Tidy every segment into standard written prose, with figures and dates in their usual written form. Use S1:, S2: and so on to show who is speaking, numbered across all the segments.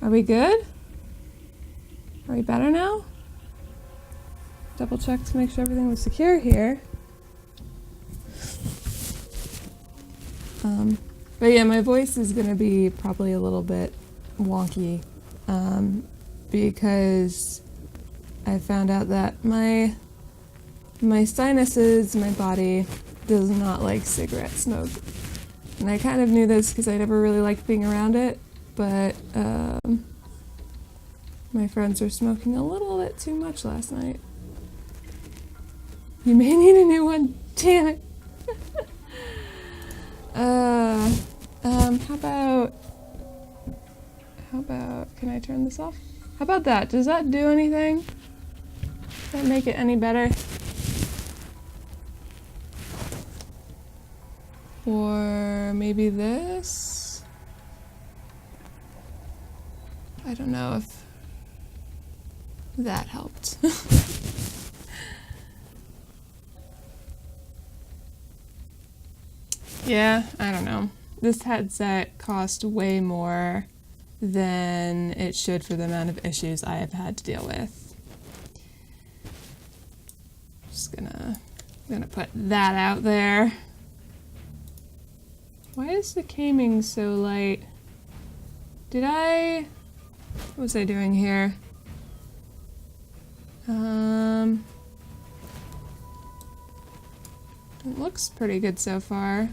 S1: Are we good? Are we better now? Double check to make sure everything was secure here. But yeah, my voice is gonna be probably a little bit wonky, because I found out that my sinuses, my body, does not like cigarette smoke. And I kind of knew this because I never really liked being around it, but my friends were smoking a little bit too much last night. You may need a new one, damn it. How about, can I turn this off? How about that? Does that do anything? Does that make it any better? Or maybe this? I don't know if that helped. Yeah, I don't know. This headset cost way more than it should for the amount of issues I have had to deal with. Just gonna put that out there. Why is the gaming so light? What was I doing here? It looks pretty good so far.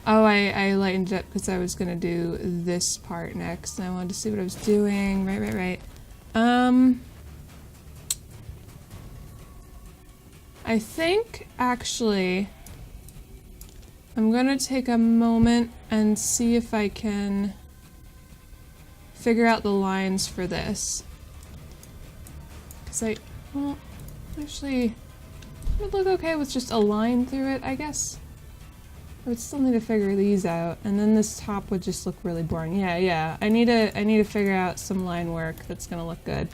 S1: Oh, I lightened it up because I was gonna do this part next, and I wanted to see what I was doing. Right. I think, actually, I'm gonna take a moment and see if I can figure out the lines for this. Because well, actually, it would look okay with just a line through it, I guess. I would still need to figure these out, and then this top would just look really boring. Yeah. I need to figure out some line work that's gonna look good.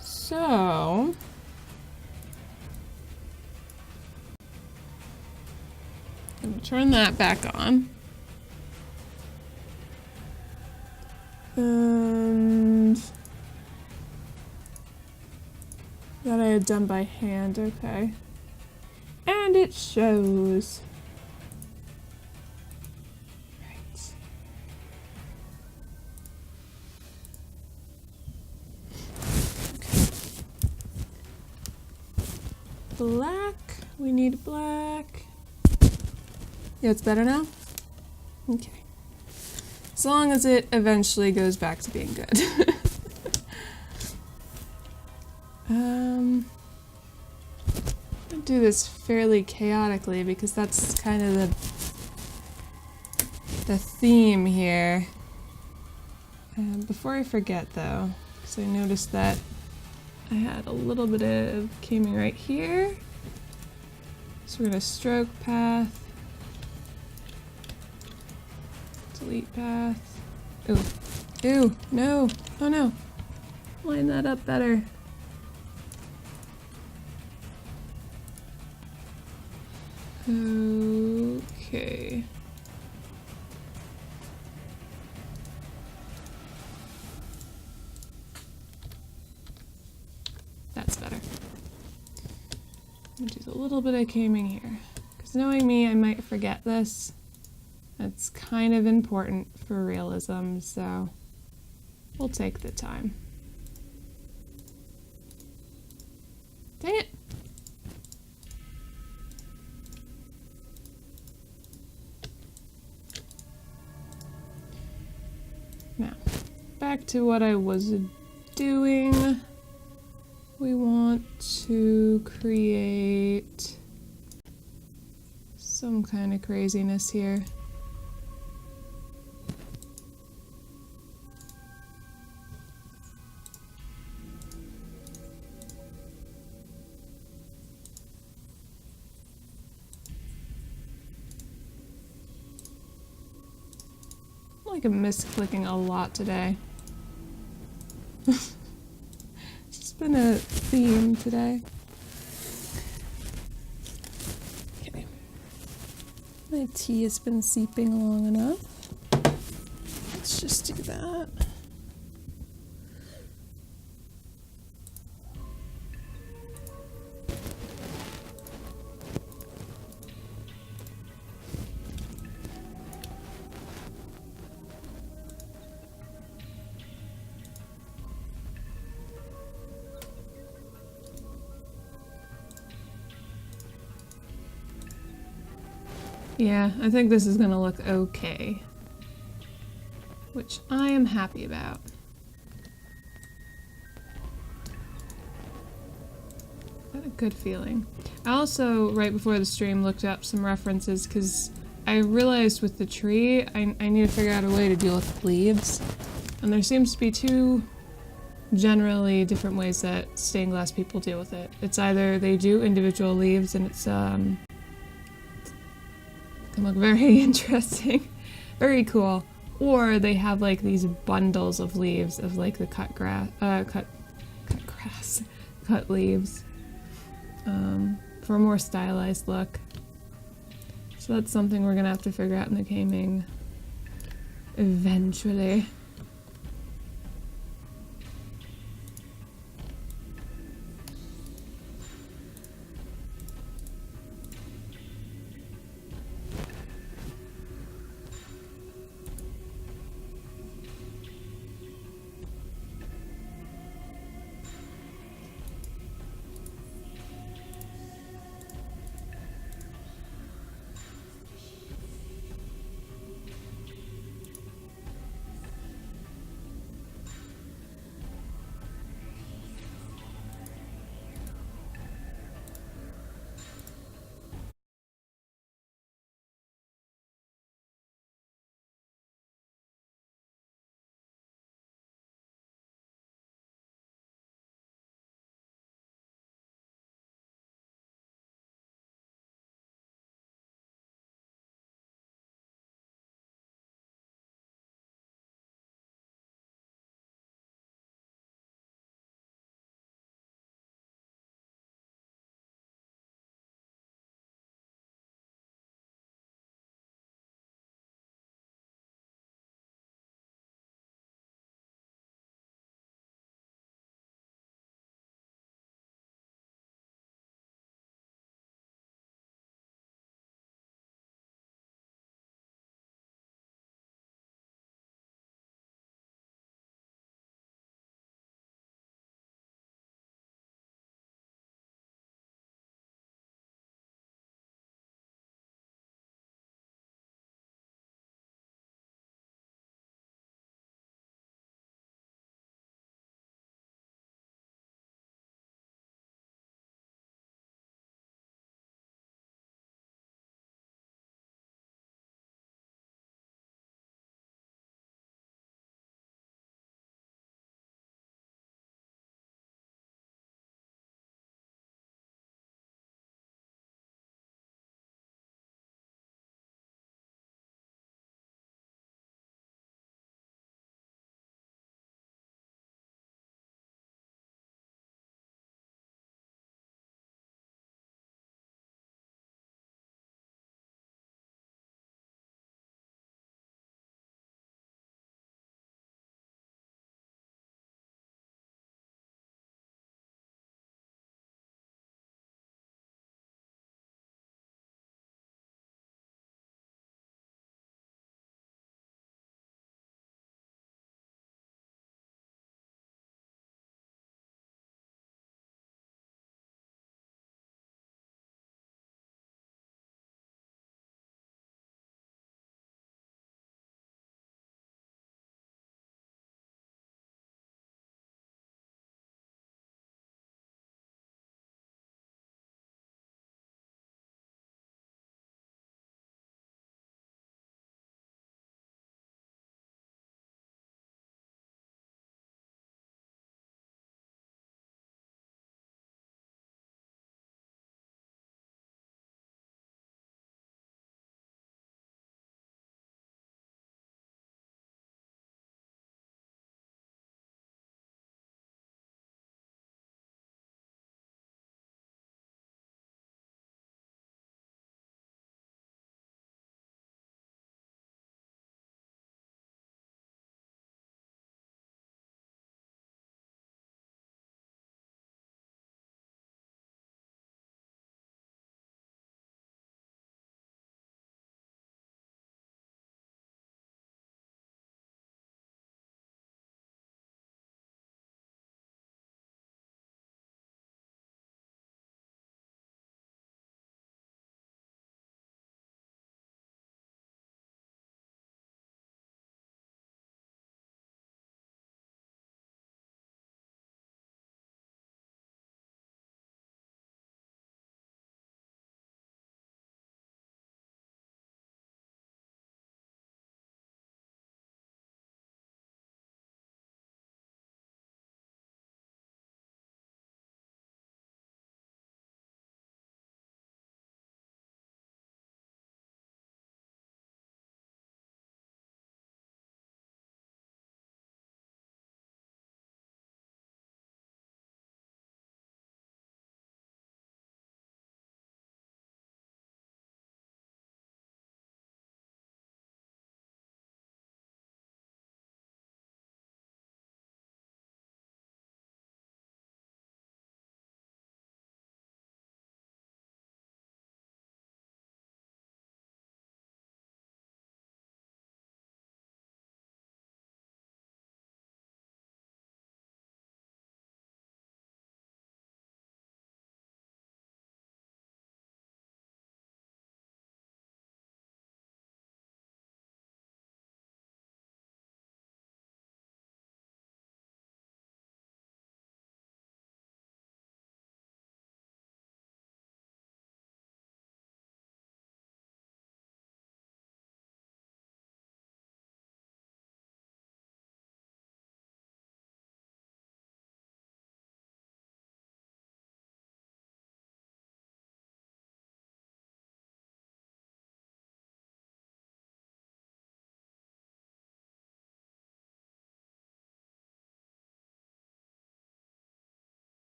S1: So I'm gonna turn that back on. And that I had done by hand, okay. And it shows. Right. Okay. Black. We need black. Yeah, it's better now? Okay. As long as it eventually goes back to being good. I'll do this fairly chaotically because that's kind of the theme here. Before I forget though, because I noticed that I had a little bit of gaming right here. So we're gonna stroke path. Delete path. Ooh, no. Oh no. Line that up better. Okay. That's better. I'm gonna do a little bit of gaming here. Because knowing me, I might forget this. That's kind of important for realism, so we'll take the time. Dang it! Now, back to what I was doing. We want to create some kind of craziness here. I am misclicking a lot today. It's just been a theme today. My tea has been seeping long enough. Let's just do that. Yeah, I think this is gonna look okay. Which I am happy about. Got a good feeling. I also, right before the stream, looked up some references because I realized with the tree, I need to figure out a way to deal with leaves. And there seems to be two generally different ways that stained glass people deal with it. It's either they do individual leaves and it's can look very interesting, very cool, or they have like these bundles of leaves of like the cut leaves for a more stylized look. So that's something we're gonna have to figure out in the gaming eventually.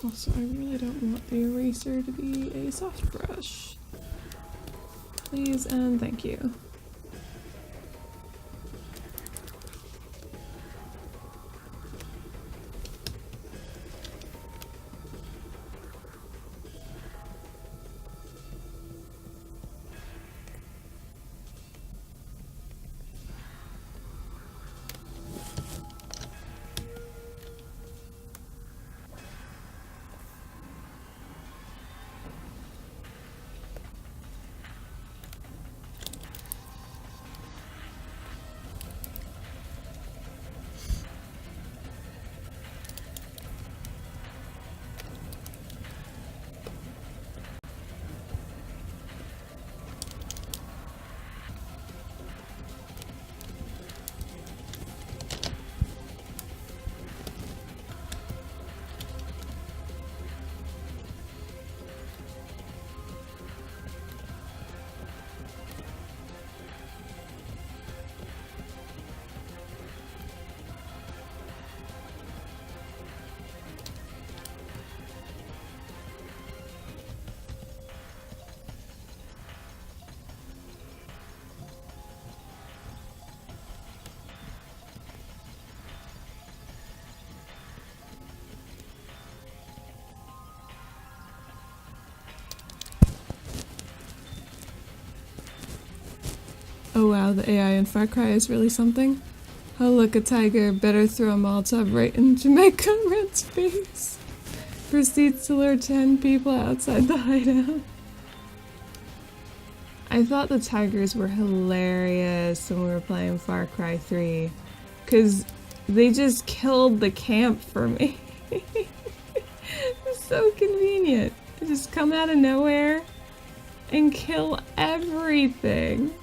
S1: Also, I really don't want the eraser to be a soft brush. Please and thank you. Oh wow, the AI in Far Cry is really something. Oh look, a tiger. Better throw a Molotov right into my comrade's face. Proceeds to lure 10 people outside the hideout. I thought the tigers were hilarious when we were playing Far Cry 3. Because they just killed the camp for me. It's so convenient. They just come out of nowhere and kill everything.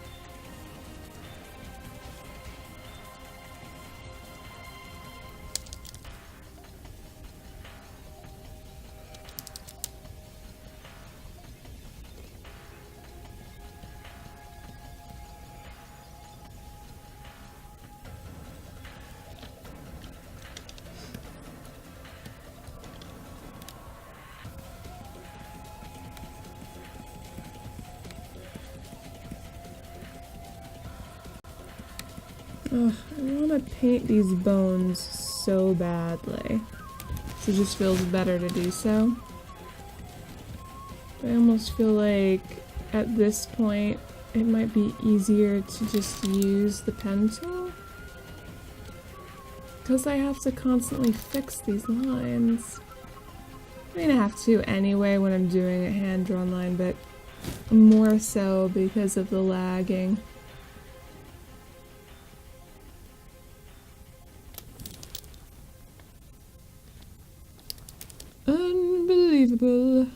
S1: Ugh, I want to paint these bones so badly. So it just feels better to do so. I almost feel like at this point it might be easier to just use the pencil. Because I have to constantly fix these lines. I mean, I have to anyway when I'm doing a hand-drawn line, but more so because of the lagging. Unbelievable.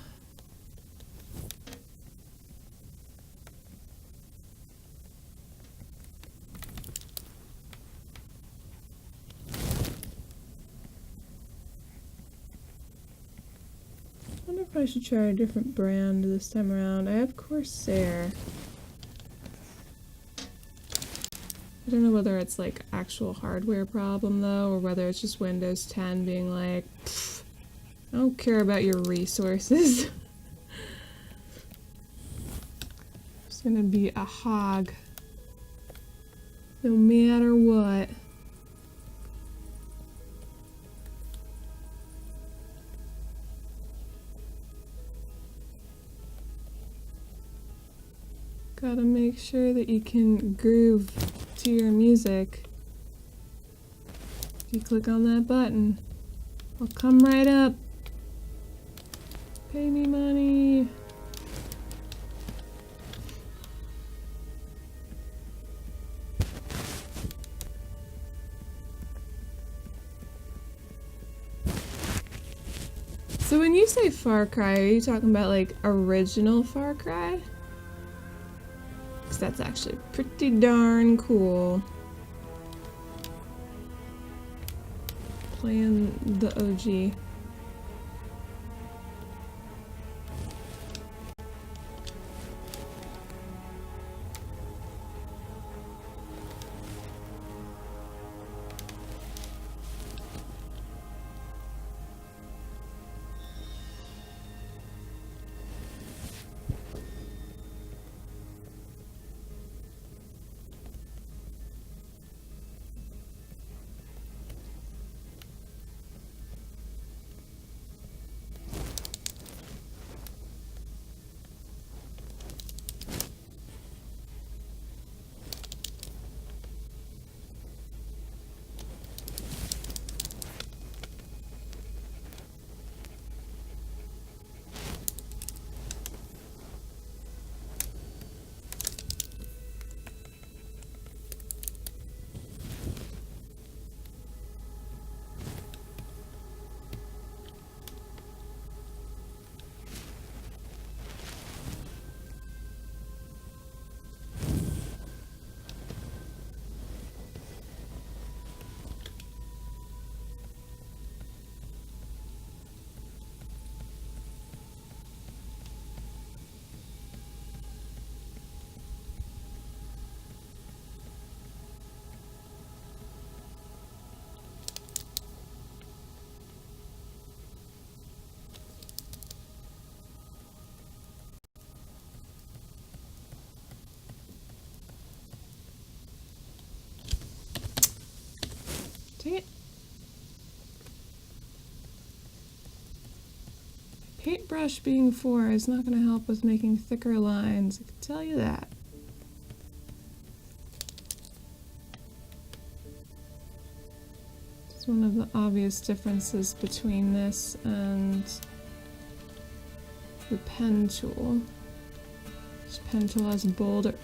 S1: I wonder if I should try a different brand this time around. I have Corsair. I don't know whether it's like actual hardware problem though, or whether it's just Windows 10 being like, I don't care about your resources. It's gonna be a hog. No matter what. Gotta make sure that you can groove to your music. If you click on that button, I'll come right up. Pay me money. So when you say Far Cry, are you talking about like original Far Cry? Because that's actually pretty darn cool. Playing the OG. Dang it. Paintbrush being 4 is not going to help with making thicker lines, I can tell you that. It's one of the obvious differences between this and the pen tool. This pen tool has bolder,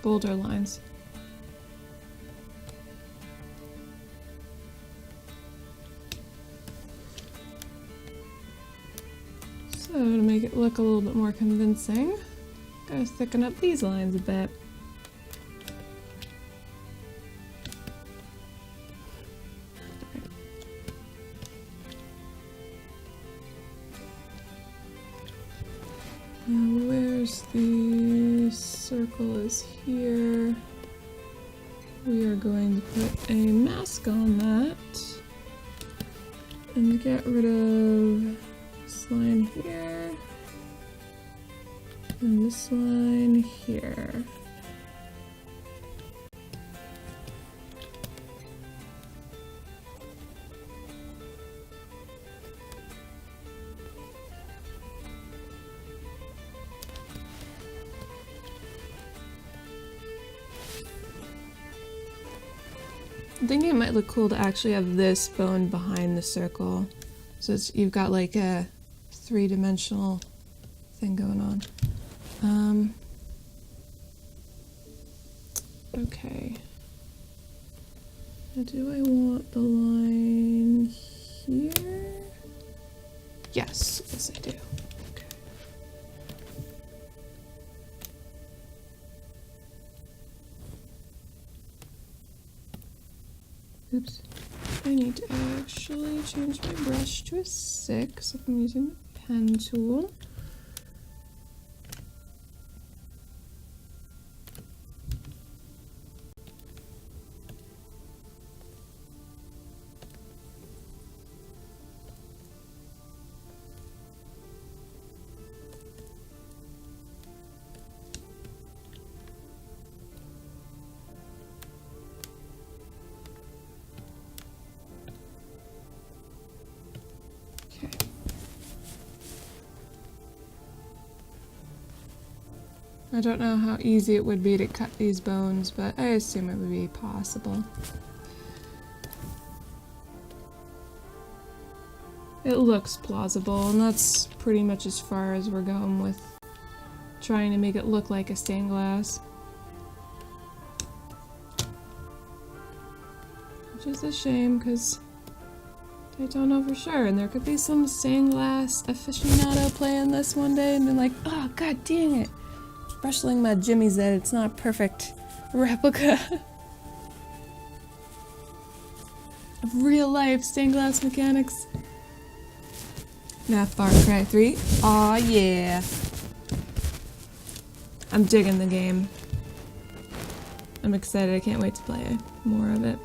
S1: bolder lines. So to make it look a little bit more convincing, gotta thicken up these lines a bit. Now where's the circle is here. We are going to put a mask on that and get rid of this line here and this line here. I'm thinking it might look cool to actually have this bone behind the circle. So you've got like a 3-dimensional thing going on. Okay. Now do I want the line here? Yes, I do. Okay. Oops. I need to actually change my brush to a 6 if I'm using the pen tool. I don't know how easy it would be to cut these bones, but I assume it would be possible. It looks plausible, and that's pretty much as far as we're going with trying to make it look like a stained glass. Which is a shame, because I don't know for sure, and there could be some stained glass aficionado playing this one day and be like, oh god dang it! Brushling my jimmies that it's not a perfect replica of real life stained glass mechanics. Now Far Cry 3. Aw yeah. I'm digging the game. I'm excited, I can't wait to play more of it.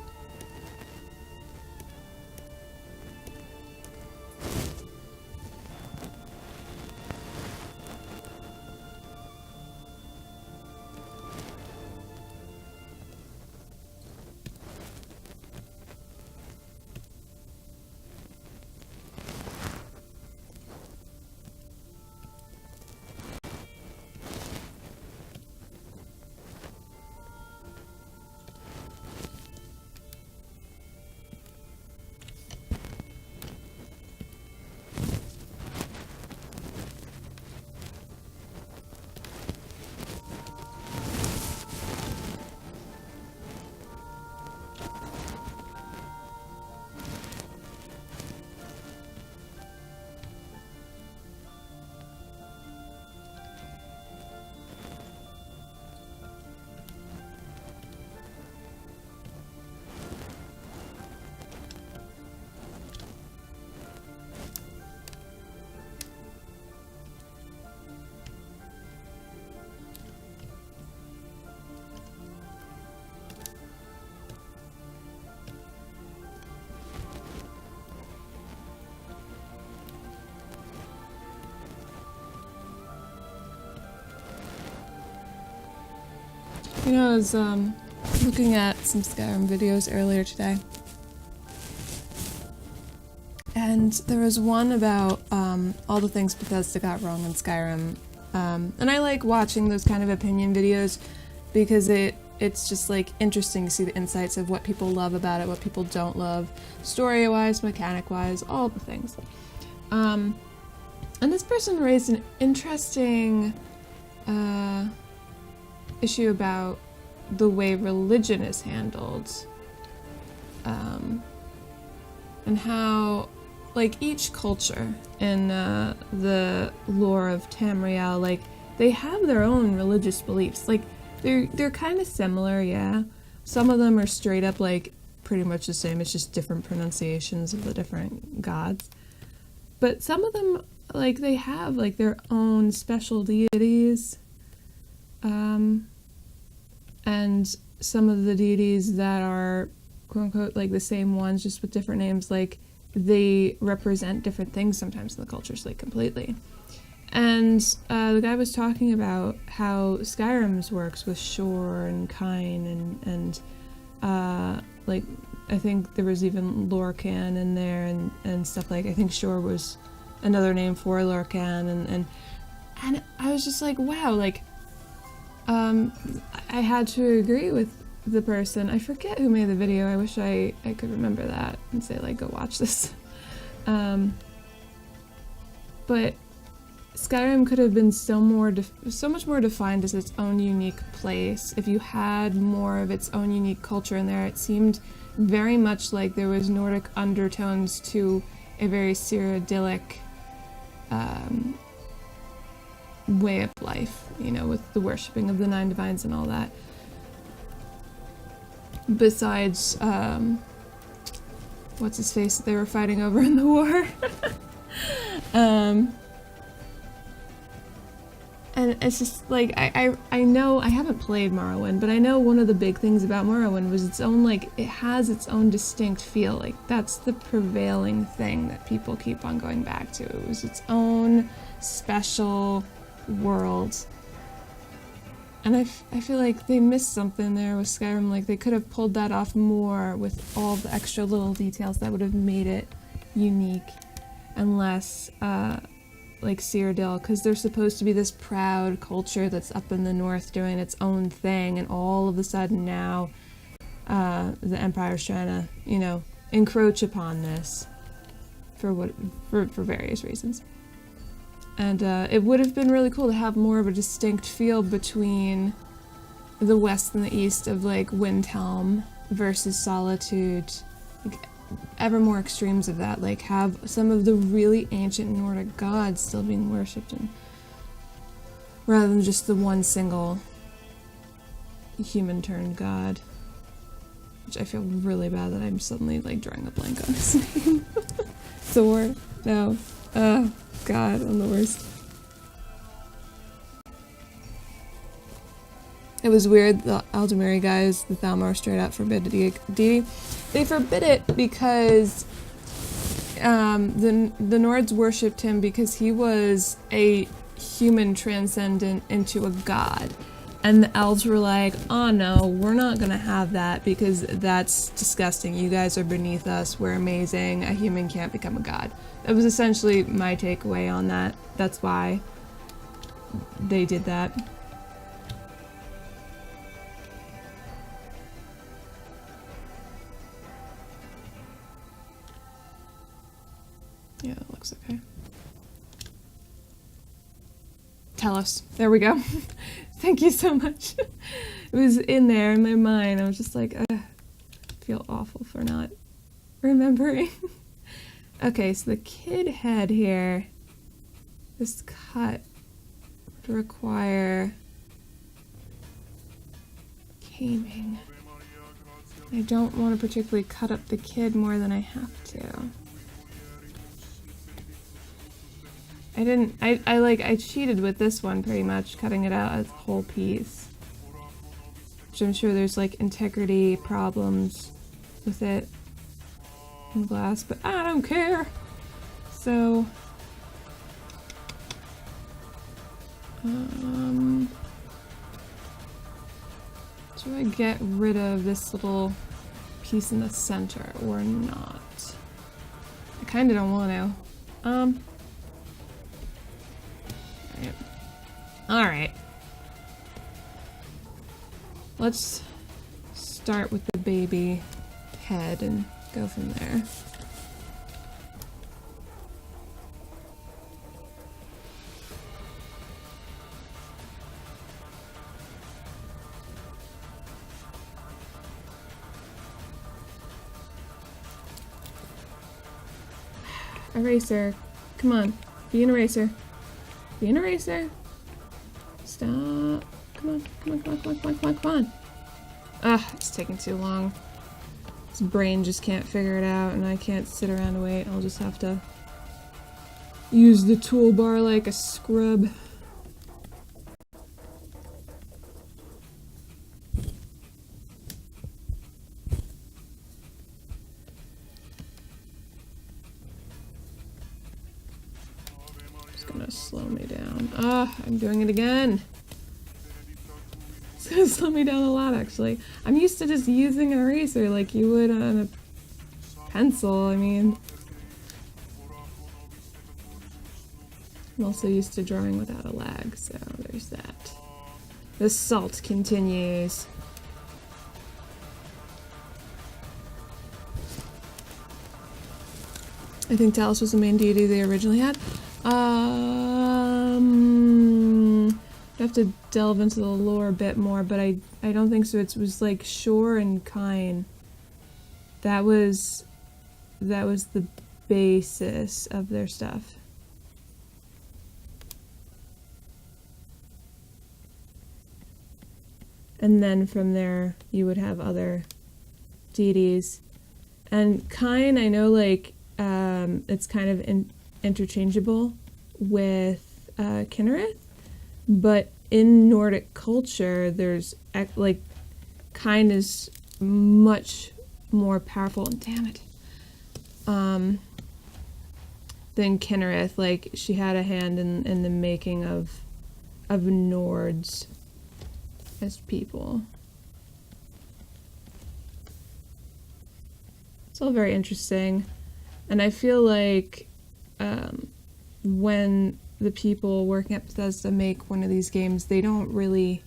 S1: You know, I was looking at some Skyrim videos earlier today, And there was one about all the things Bethesda got wrong in Skyrim. And I like watching those kind of opinion videos because it's just like interesting to see the insights of what people love about it, what people don't love, story-wise, mechanic-wise, all the things. And this person raised an interesting issue about the way religion is handled. And how, like, each culture in the lore of Tamriel, like, they have their own religious beliefs. Like, they're kind of similar, yeah. Some of them are straight up, like, pretty much the same. It's just different pronunciations of the different gods. But some of them, like, they have, like, their own special deities. And some of the deities that are, quote-unquote, like, the same ones, just with different names, like, they represent different things sometimes in the cultures, like, completely. And the guy was talking about how Skyrim's works with Shore and Kine and like, I think there was even Lorcan in there and stuff like, I think Shore was another name for Lorcan, and I was just like, wow, like, I had to agree with the person. I forget who made the video. I wish I could remember that and say, like, go watch this. But Skyrim could have been so much more defined as its own unique place if you had more of its own unique culture in there. It seemed very much like there was Nordic undertones to a very Cyrodiilic way of life, you know, with the worshipping of the Nine Divines and all that. Besides, what's his face that they were fighting over in the war? And it's just like, I know, I haven't played Morrowind, but I know one of the big things about Morrowind was its own, like, it has its own distinct feel. Like, that's the prevailing thing that people keep on going back to. It was its own special world. And I feel like they missed something there with Skyrim. Like, they could have pulled that off more with all the extra little details that would have made it unique and less, like Cyrodiil, because they're supposed to be this proud culture that's up in the north doing its own thing, and all of a sudden now the Empire's trying to, you know, encroach upon this for various reasons. And it would have been really cool to have more of a distinct feel between the west and the east of, like, Windhelm versus Solitude. Like, ever more extremes of that. Like, have some of the really ancient Nordic gods still being worshipped, and rather than just the one single human-turned god. Which I feel really bad that I'm suddenly, like, drawing a blank on his name. Thor? No. God, I'm the worst. It was weird, the Aldemiri guys, the Thalmor, straight out forbid the deity. They forbid it because the Nords worshipped him because he was a human transcendent into a god. And the elves were like, oh no, we're not gonna have that because that's disgusting. You guys are beneath us, we're amazing, a human can't become a god. That was essentially my takeaway on that. That's why they did that. Yeah, that looks okay. Tell us. There we go. Thank you so much. It was in there in my mind. I was just like, I feel awful for not remembering. Okay, so the kid head here, this cut would require gaming. I don't want to particularly cut up the kid more than I have to. I cheated with this one pretty much, cutting it out as a whole piece. Which I'm sure there's, like, integrity problems with it in glass, but I don't care. So, do I get rid of this little piece in the center or not? I kinda don't want to. Alright. Let's start with the baby head and go from there. Eraser. Come on. Be an eraser. Be an eraser. Stop. Come on. Come on, come on, come on, come on, come on, come on. Ah, it's taking too long. This brain just can't figure it out, and I can't sit around and wait. I'll just have to use the toolbar like a scrub. Slow me down. Ah, I'm doing it again. It's gonna slow me down a lot, actually. I'm used to just using an eraser like you would on a pencil. I mean, I'm also used to drawing without a lag, so there's that. The salt continues. I think Talos was the main deity they originally had. I have to delve into the lore a bit more, but I don't think so. It was like Shore and Kine. That was the basis of their stuff. And then from there, you would have other deities. And Kine, I know, like, it's kind of interchangeable with Kinnereth, but in Nordic culture, there's, like, Kine is much more powerful, and damn it, than Kinnereth. Like, she had a hand in the making of Nords as people. It's all very interesting, and I feel like when the people working at Bethesda make one of these games, they don't really,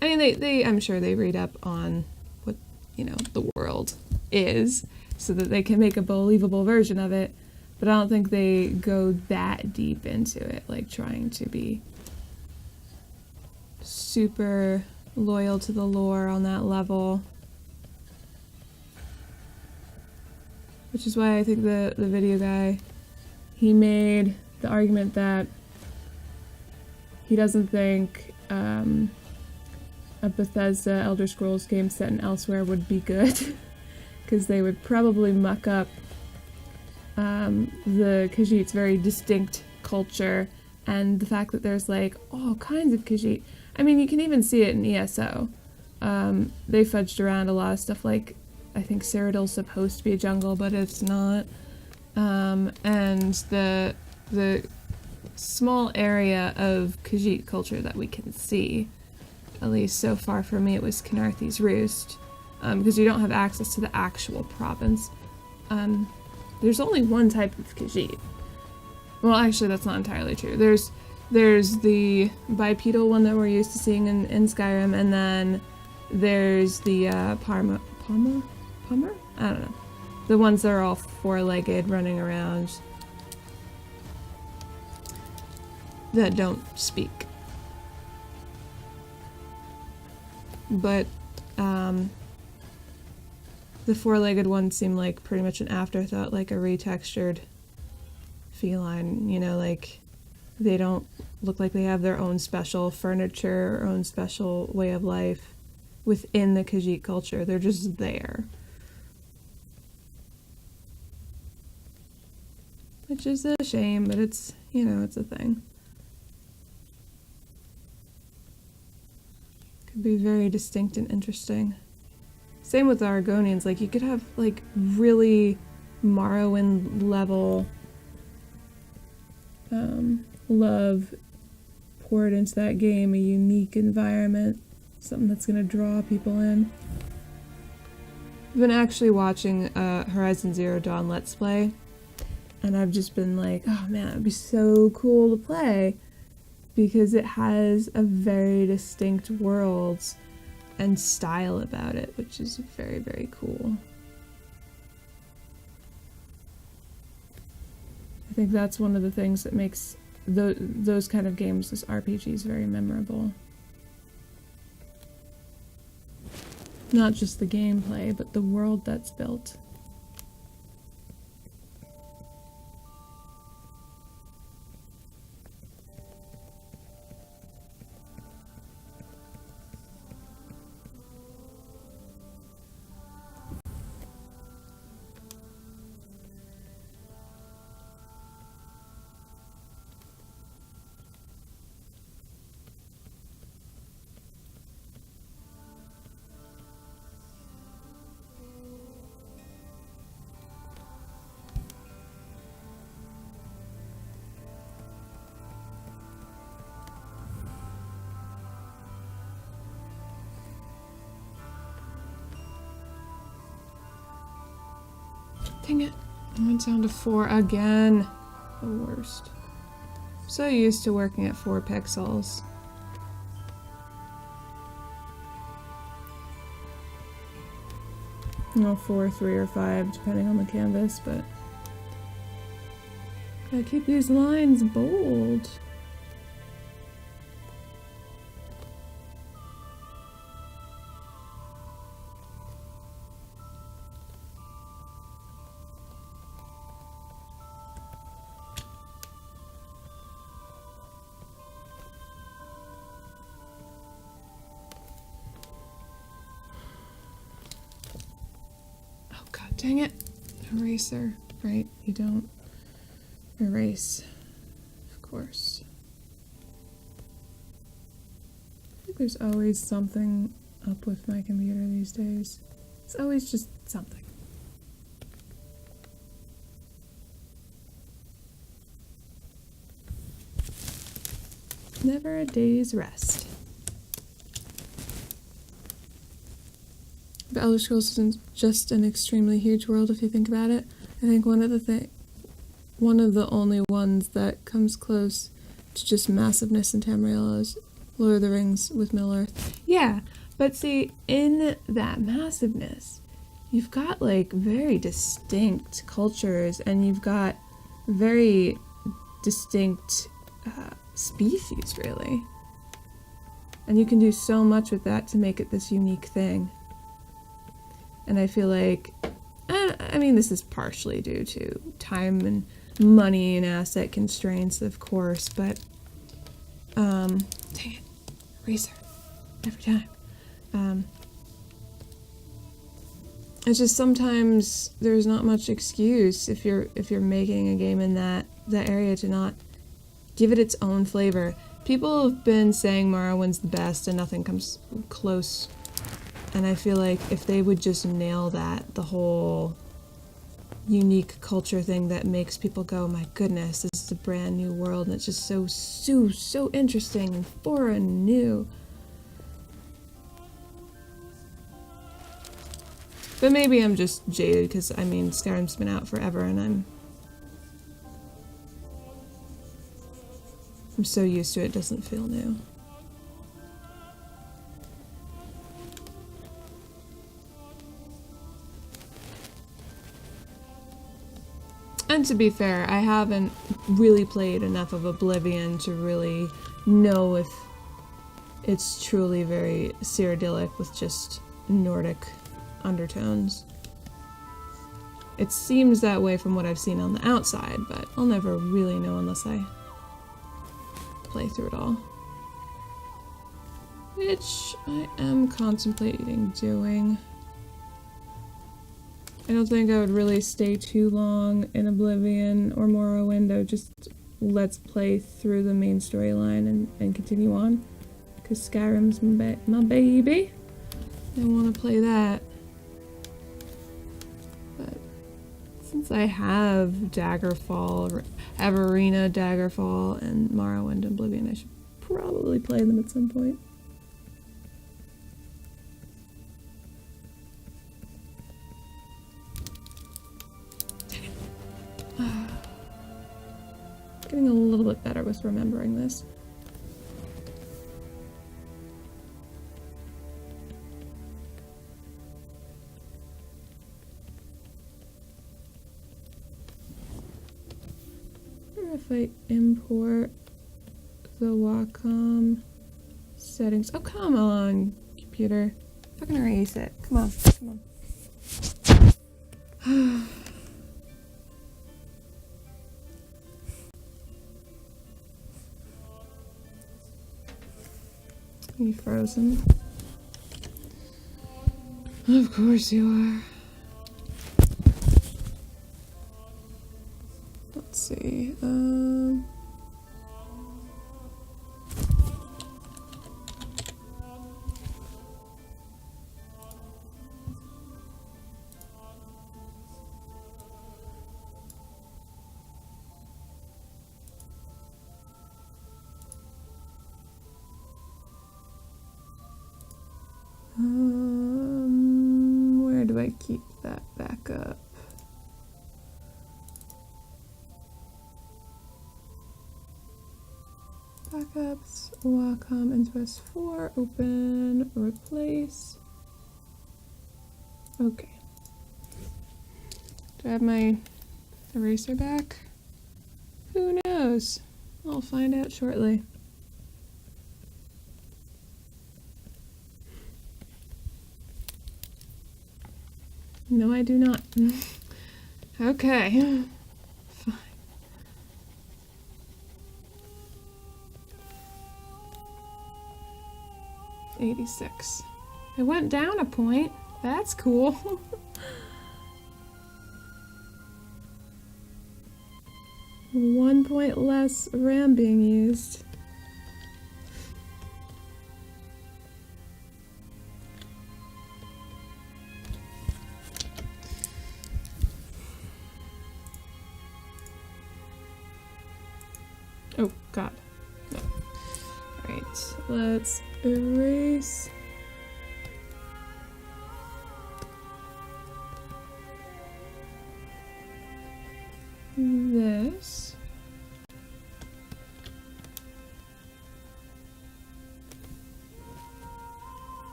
S1: I mean, they I'm sure they read up on what, you know, the world is so that they can make a believable version of it, but I don't think they go that deep into it, like trying to be super loyal to the lore on that level. Which is why I think the video guy, he made the argument that he doesn't think a Bethesda Elder Scrolls game set in Elsewhere would be good, because they would probably muck up the Khajiit's very distinct culture, and the fact that there's like all kinds of Khajiit. I mean, you can even see it in ESO. They fudged around a lot of stuff, like I think Cyrodiil's supposed to be a jungle, but it's not. And the small area of Khajiit culture that we can see, at least so far for me, it was Khenarthi's Roost, because you don't have access to the actual province. There's only one type of Khajiit. Well, actually, that's not entirely true. There's the bipedal one that we're used to seeing in Skyrim, and then there's the Palmer? I don't know. The ones that are all four-legged, running around, that don't speak. But the four-legged ones seem like pretty much an afterthought, like a retextured feline, you know, like they don't look like they have their own special furniture or own special way of life within the Khajiit culture. They're just there. Which is a shame, but it's, you know, it's a thing. Could be very distinct and interesting. Same with the Argonians. Like, you could have, like, really Morrowind level love poured into that game, a unique environment, something that's going to draw people in. I've been actually watching Horizon Zero Dawn Let's Play, And I've just been like, oh man, it'd be so cool to play because it has a very distinct world and style about it, which is very, very cool. I think that's one of the things that makes those kind of games as RPGs very memorable. Not just the gameplay, but the world that's built. Dang it. I went down to 4 again. The worst. So used to working at 4 pixels. No, 4, 3, or 5, depending on the canvas, but gotta keep these lines bold. Dang it. Eraser. Right, you don't erase. Of course. I think there's always something up with my computer these days. It's always just something. Never a day's rest. But Elder Scrolls isn't just an extremely huge world if you think about it. I think one of the only ones that comes close to just massiveness in Tamriel is Lord of the Rings with Middle-earth. Yeah, but see, in that massiveness, you've got like very distinct cultures and you've got very distinct species, really. And you can do so much with that to make it this unique thing. And I feel like, I mean, this is partially due to time and money and asset constraints, of course, but, dang it, eraser, every time. It's just sometimes there's not much excuse if you're making a game in that area to not give it its own flavor. People have been saying Morrowind's the best and nothing comes close. And I feel like if they would just nail that, the whole unique culture thing that makes people go, my goodness, this is a brand new world, and it's just so interesting and foreign and new. But maybe I'm just jaded, because, I mean, Skyrim's been out forever, and I'm so used to it, it doesn't feel new. And to be fair, I haven't really played enough of Oblivion to really know if it's truly very Cyrodiilic with just Nordic undertones. It seems that way from what I've seen on the outside, but I'll never really know unless I play through it all. Which I am contemplating doing. I don't think I would really stay too long in Oblivion or Morrowind. I would just let's play through the main storyline and continue on. Because Skyrim's my baby. I want to play that. But since I have Daggerfall, Everina, Daggerfall, and Morrowind and Oblivion, I should probably play them at some point. getting a little bit better with remembering this. If I import the Wacom settings. Oh, come on, computer. Fucking erase it. Come on, come on. Are you frozen? Of course you are. Let's see. Where do I keep that backup? Backups, Wacom into S4, open, replace. Okay. Do I have my eraser back? Who knows? I'll find out shortly. No, I do not. Okay. Fine. $86. It went down a point. That's cool. 1 point less RAM being used. Oh, God. No. Alright, let's erase. This.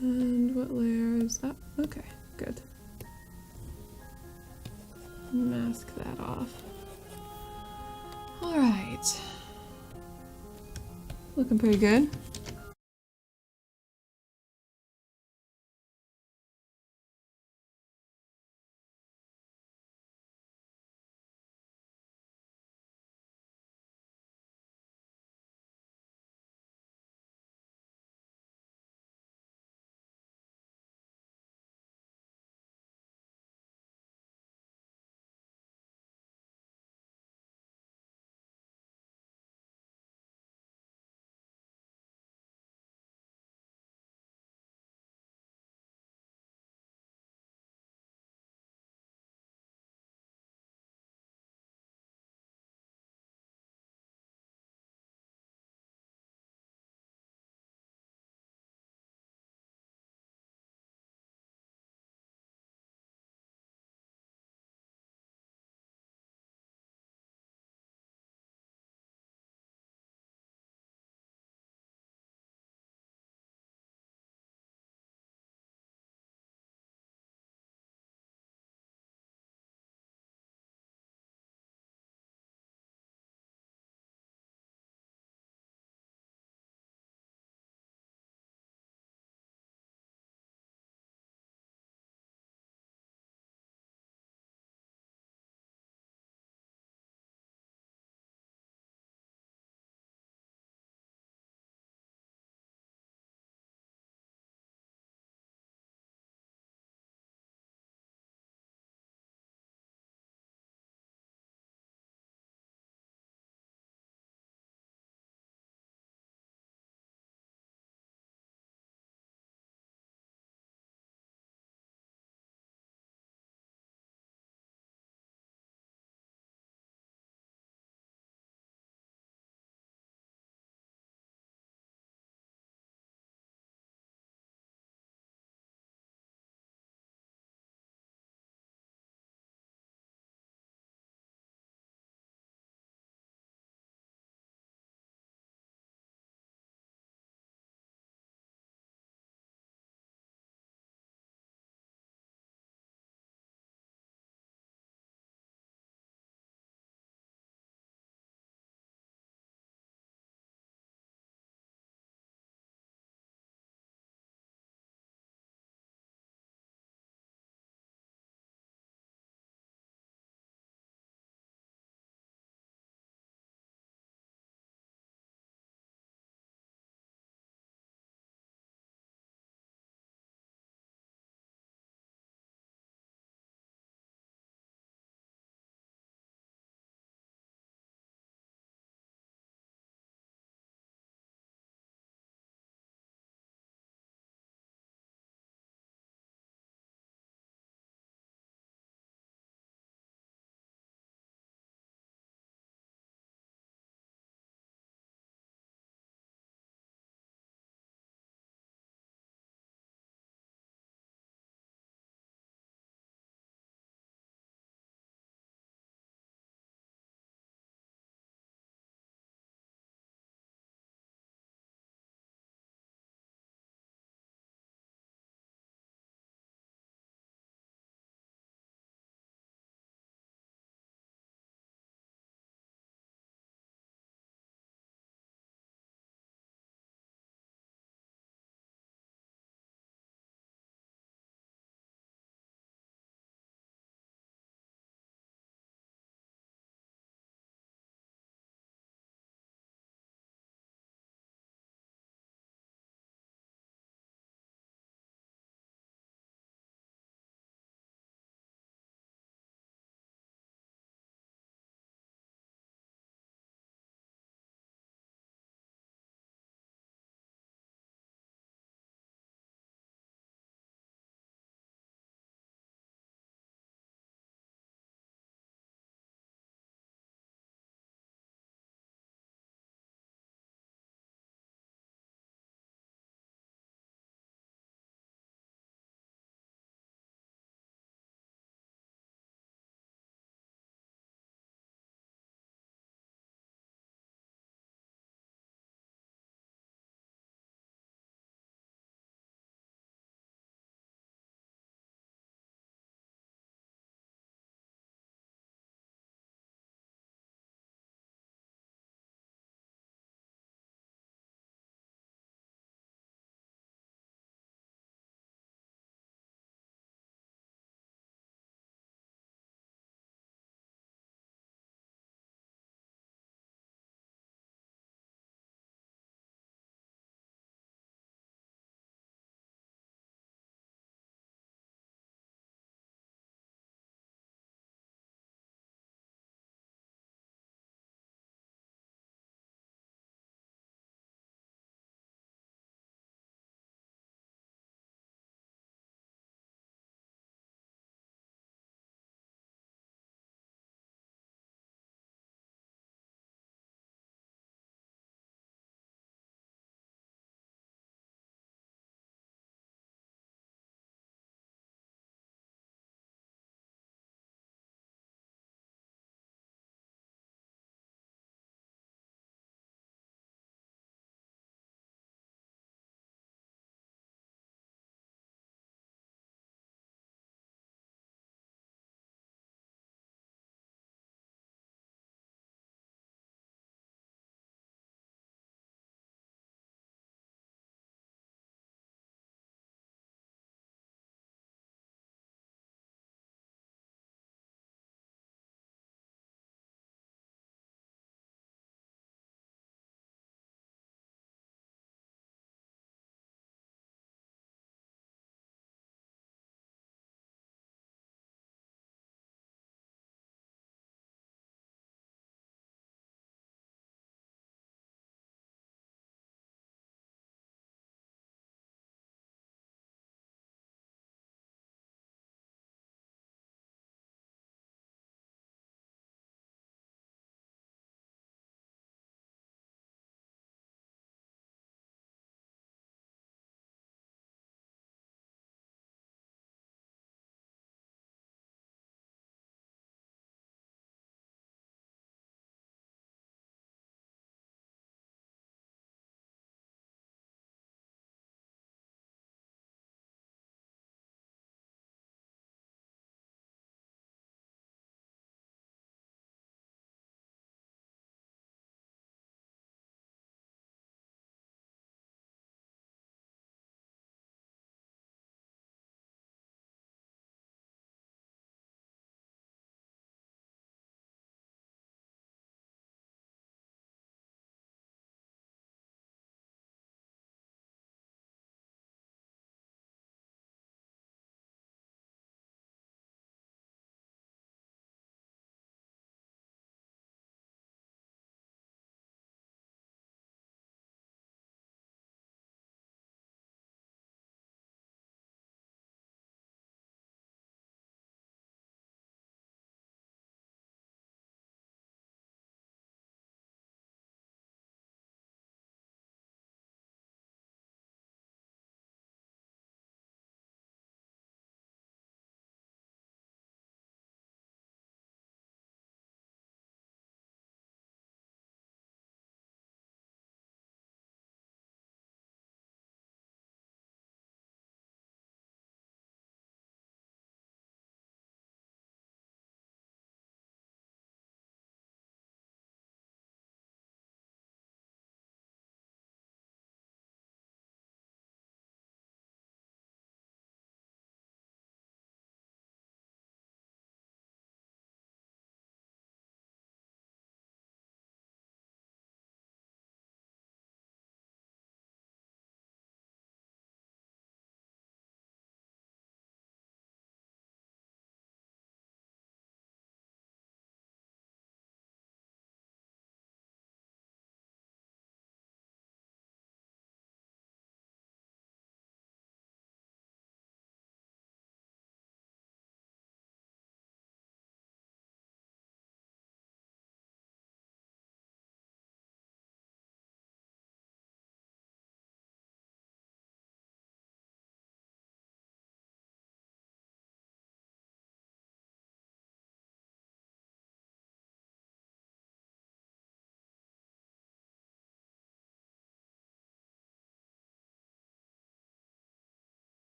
S1: And what layer is that? Okay, good. Mask that off. All right. Looking pretty good.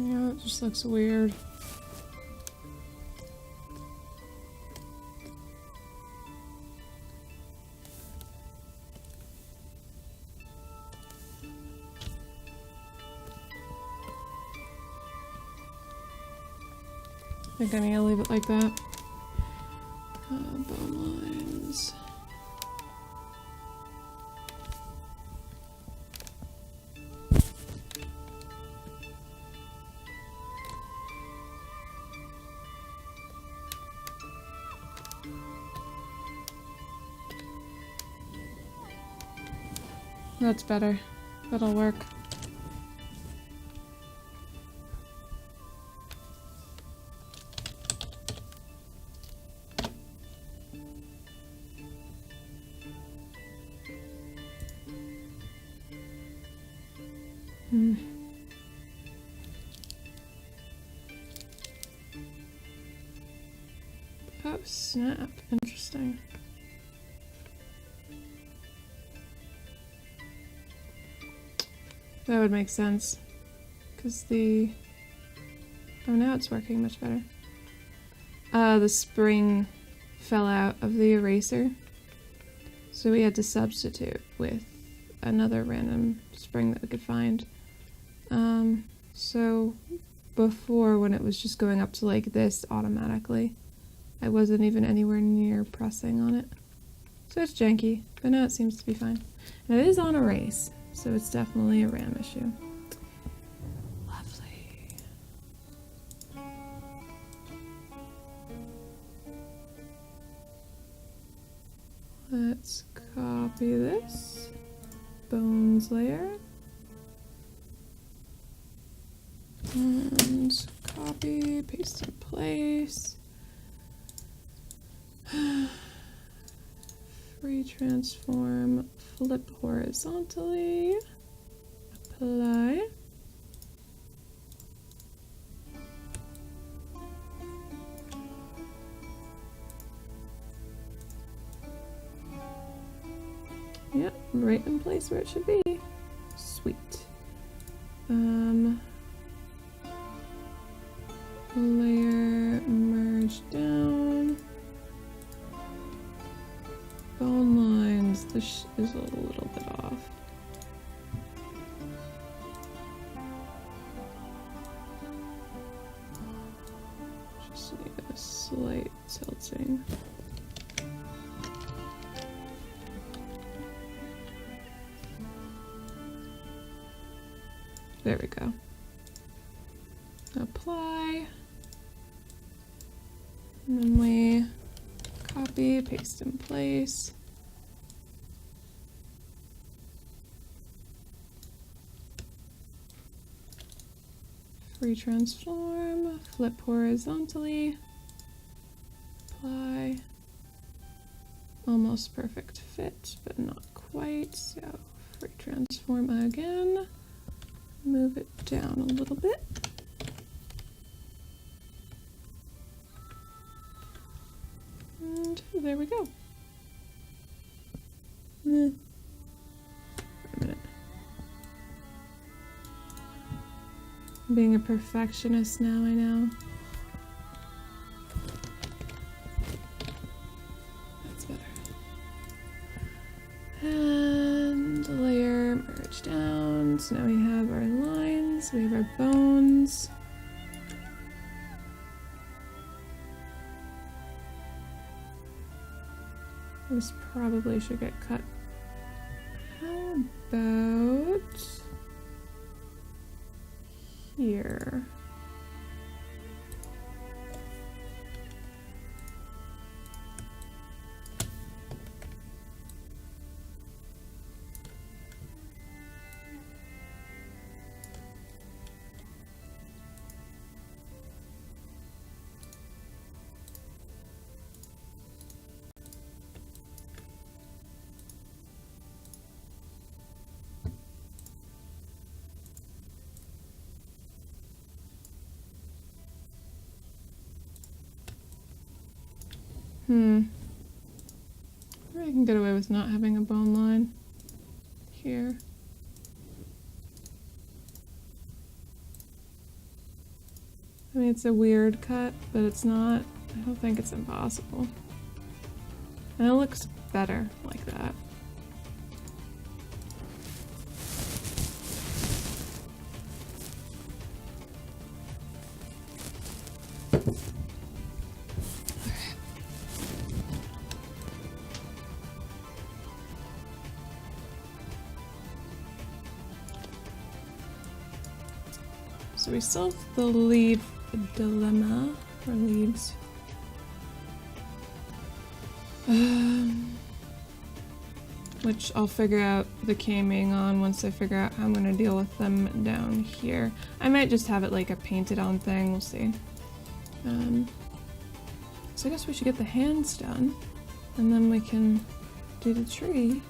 S1: Yeah, it just looks weird. I think I need to leave it like that. Bone lines. That's better. That'll work. Oh, snap. Interesting. That would make sense. Because the... Oh, now it's working much better. The spring fell out of the eraser. So we had to substitute with another random spring that we could find. So before, when it was just going up to like this automatically, I wasn't even anywhere near pressing on it. So it's janky, but now it seems to be fine. And it is on erase, so it's definitely a RAM issue. Lovely. Let's copy this. Bones layer. And copy, paste in place. Free transform, flip horizontally, apply. Yep, right in place where it should be. Sweet. Layer merge down. Bone lines. This is a little bit off. Just need a slight tilting. There we go. Apply. And then we copy, paste in place. Free transform, flip horizontally, apply. Almost perfect fit, but not quite. So free transform again. Move it down a little bit. And there we go. Wait a minute. I'm being a perfectionist now, I know. That's better. And layer merge down. So now we have our lines, we have our bones. This probably should get cut. How about here? Maybe I can get away with not having a bone line here. I mean, it's a weird cut, but it's not, I don't think it's impossible. And it looks better like that. So we solved the leaf dilemma, or leaves. Which I'll figure out the caming on once I figure out how I'm gonna deal with them down here. I might just have it like a painted on thing, we'll see. So I guess we should get the hands done, and then we can do the tree.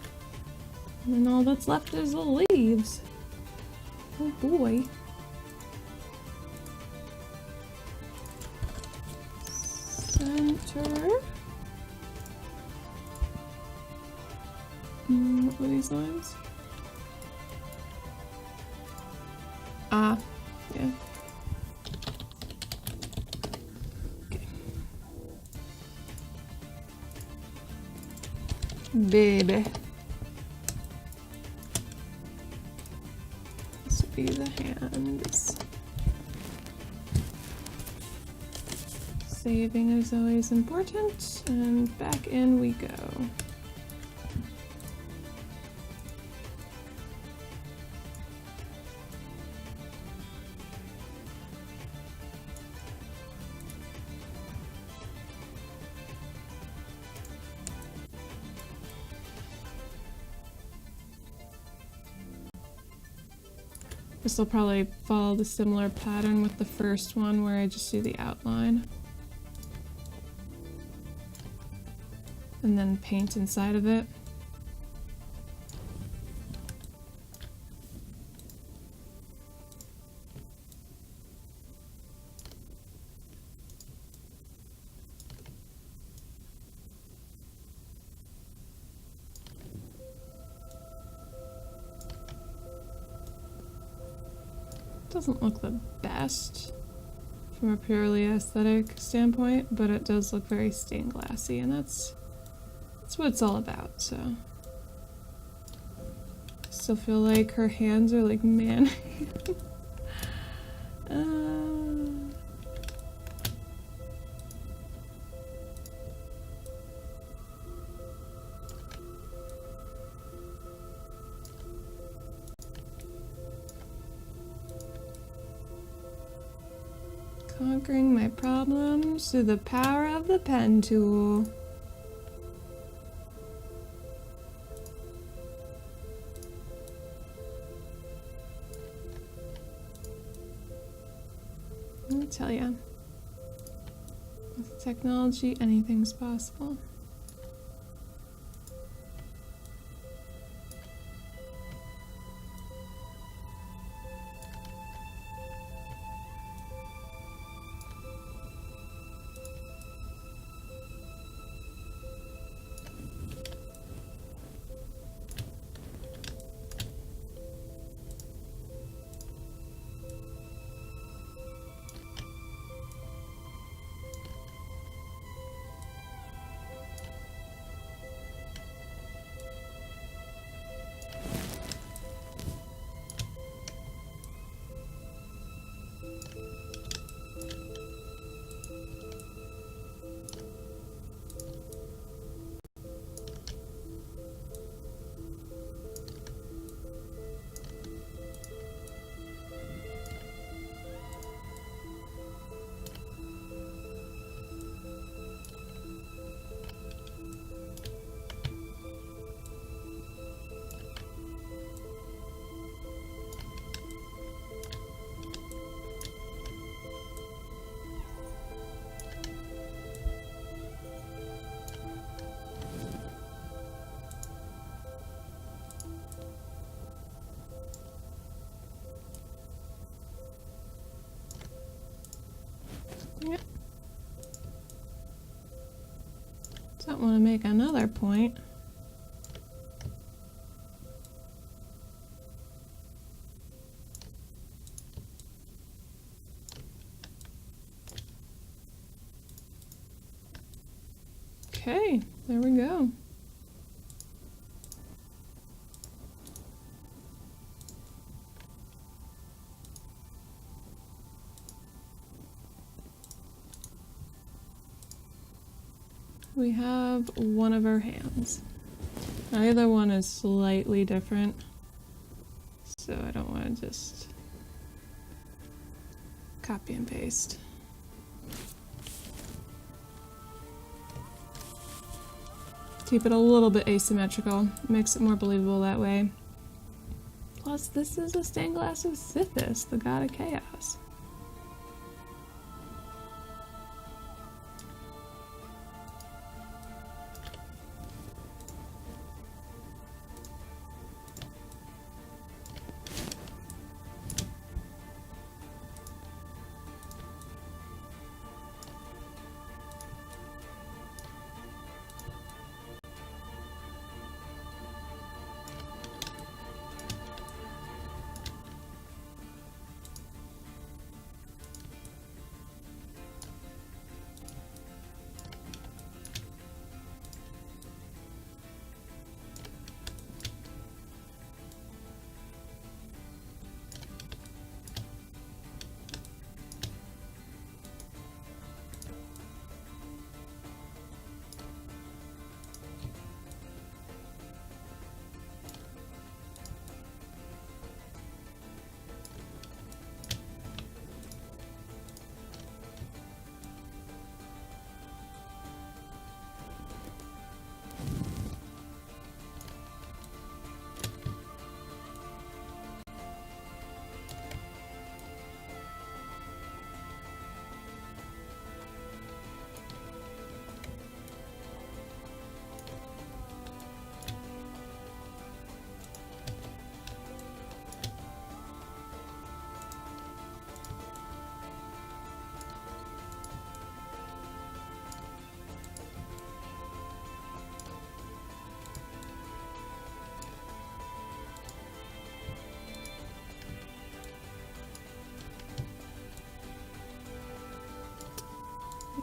S1: And then all that's left is the leaves. Oh boy. Center. What were these lines? Ah, yeah. Okay. Baby. This would be the hands. Saving is always important, and back in we go. This will probably follow the similar pattern with the first one where I just do the outline. And then paint inside of it. Doesn't look the best from a purely aesthetic standpoint, but it does look very stained glassy, and that's what it's all about, so. I still feel like her hands are like man. Conquering my problems through the power of the pen tool. Let me tell ya, with technology, anything's possible. Don't want to make another point. Okay, there we go. We have one of our hands. Now the other one is slightly different, so I don't want to just copy and paste. Keep it a little bit asymmetrical, makes it more believable that way. Plus, this is a stained glass of Sithis, the god of chaos.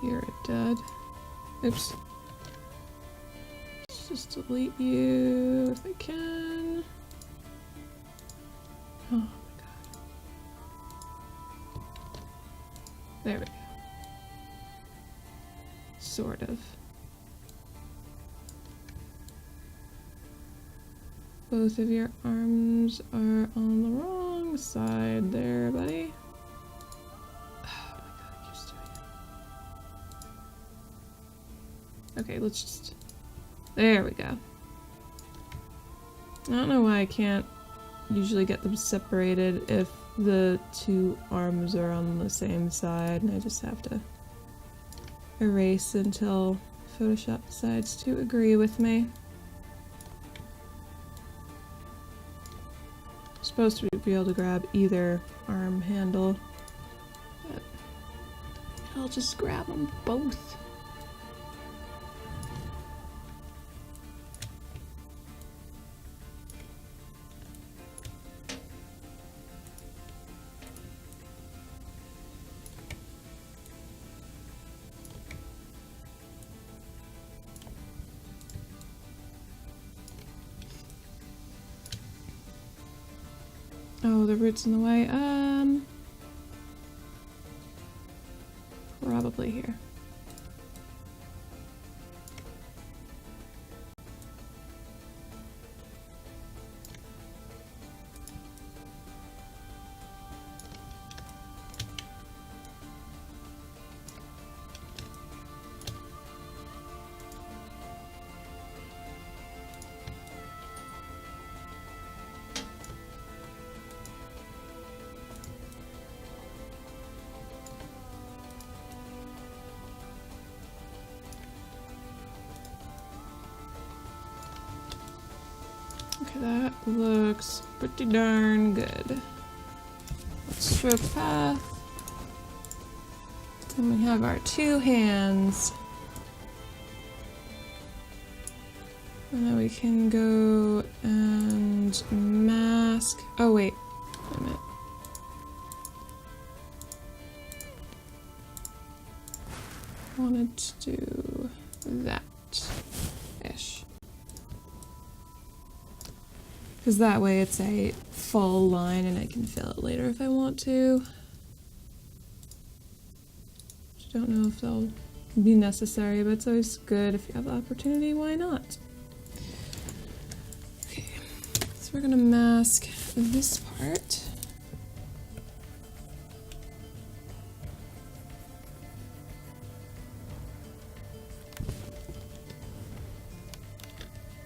S1: You're a dud. Oops. Let's just delete you if I can. Oh my god. There we go. Sort of. Both of your arms are on the wrong side there, buddy. Okay, let's just... There we go. I don't know why I can't usually get them separated if the two arms are on the same side, and I just have to erase until Photoshop decides to agree with me. I'm supposed to be able to grab either arm handle, but I'll just grab them both. Oh, the root's in the way. Probably here. Okay, that looks pretty darn good. Let's stroke path. And we have our two hands. And then we can go and mask. Oh, wait. Wait a minute. I wanted to do that-ish. Because that way it's a full line and I can fill it later if I want to. I don't know if they'll be necessary, but it's always good if you have the opportunity, why not? Okay, so we're gonna mask this part.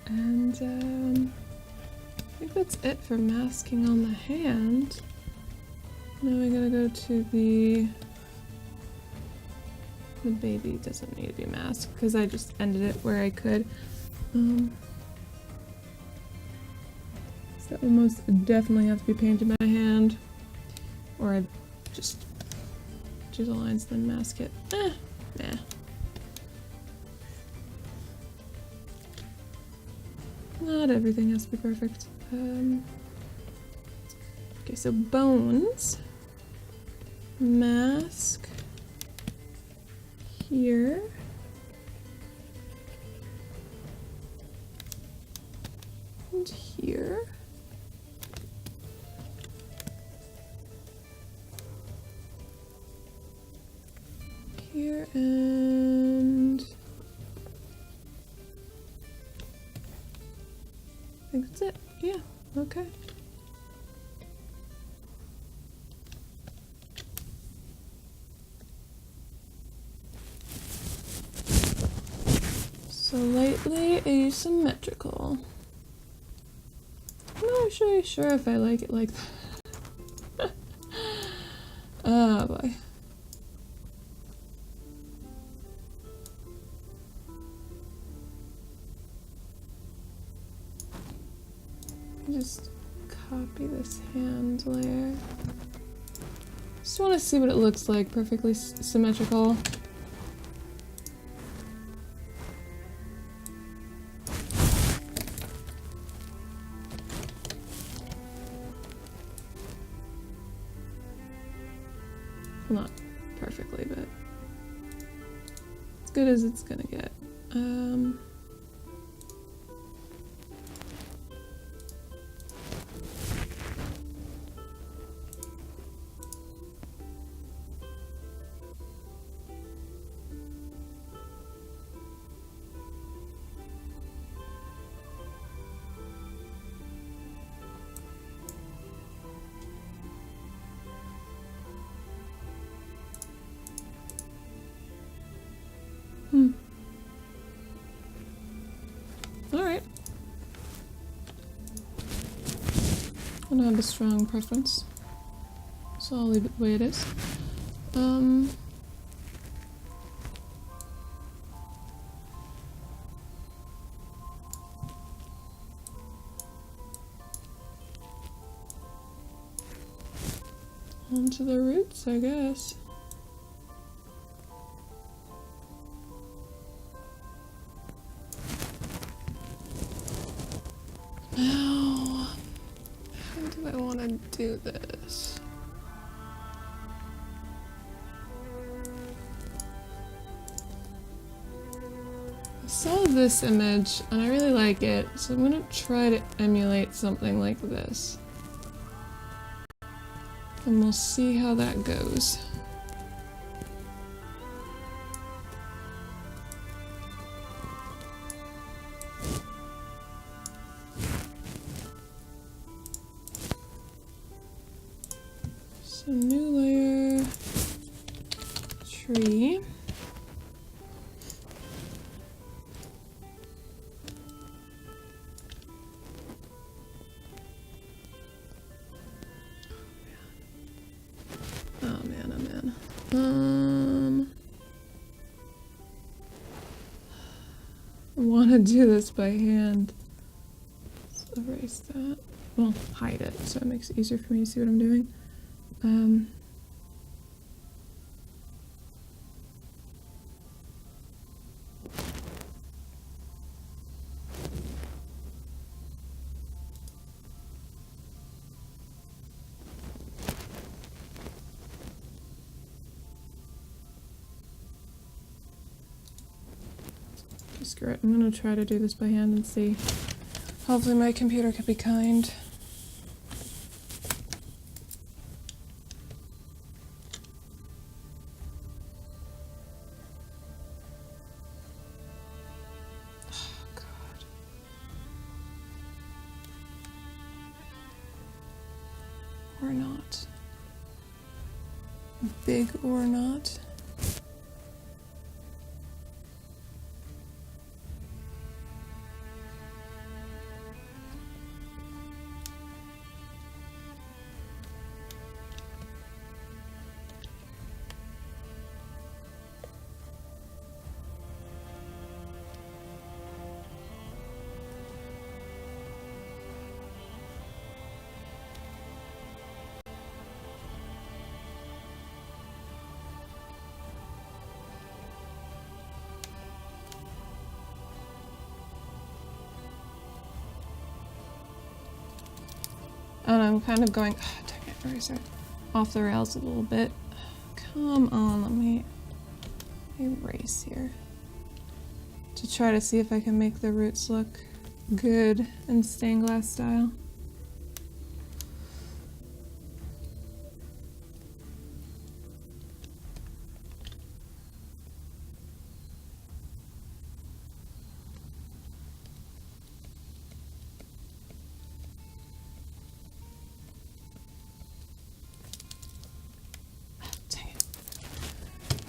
S1: And I think that's it for masking on the hand. Now we gotta go to the baby doesn't need to be masked because I just ended it where I could. So that will most definitely have to be painted by hand, or I just do the lines then mask it. Nah. Not everything has to be perfect. Okay, so bones, mask here, and here, here, and I think that's it. Yeah, okay. Slightly asymmetrical. I'm not actually sure if I like it like that. Oh boy. Just copy this hand layer. Just want to see what it looks like, perfectly symmetrical. Not perfectly, but as good as it's gonna get. Alright. I don't have a strong preference, so I'll leave it the way it is. Onto the roots, I guess. Now, how do I want to do this? I saw this image and I really like it, so I'm gonna try to emulate something like this. And we'll see how that goes. So new layer, tree. Oh man, oh man. I want to do this by hand. Let's erase that. Well, hide it so it makes it easier for me to see what I'm doing. screw it. I'm gonna try to do this by hand and see. Hopefully my computer can be kind. Oh, God. Or not. Big or not. And I'm kind of going, oh, dang it, eraser, off the rails a little bit. Come on, let me erase here. To try to see if I can make the roots look good in stained glass style.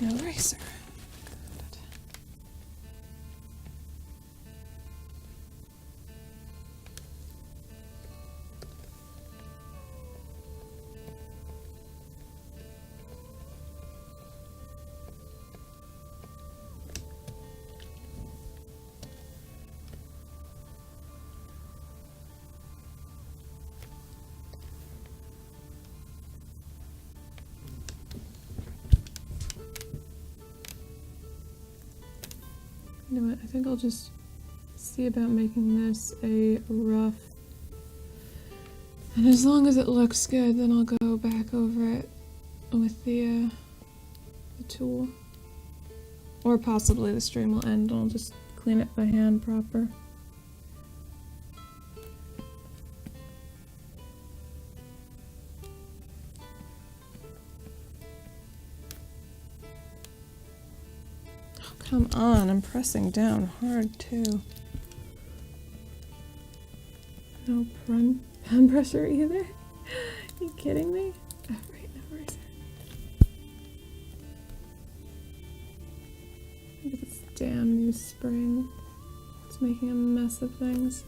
S1: No eraser. Good. You know what, I think I'll just see about making this a rough. And as long as it looks good, then I'll go back over it with the tool. Or possibly the stream will end and I'll just clean it by hand proper. Come on, I'm pressing down hard too. No pen pressure either? Are you kidding me? Oh, right, no eraser. Look at this damn new spring. It's making a mess of things.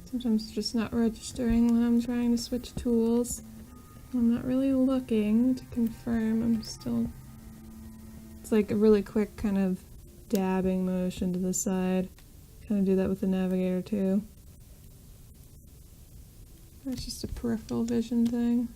S1: Sometimes it's just not registering when I'm trying to switch tools. I'm not really looking to confirm. I'm still... It's like a really quick kind of dabbing motion to the side. Kind of do that with the navigator too. It's just a peripheral vision thing.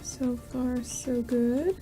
S1: So far, so good.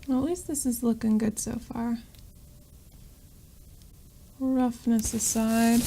S1: Well, at least this is looking good so far. Roughness aside.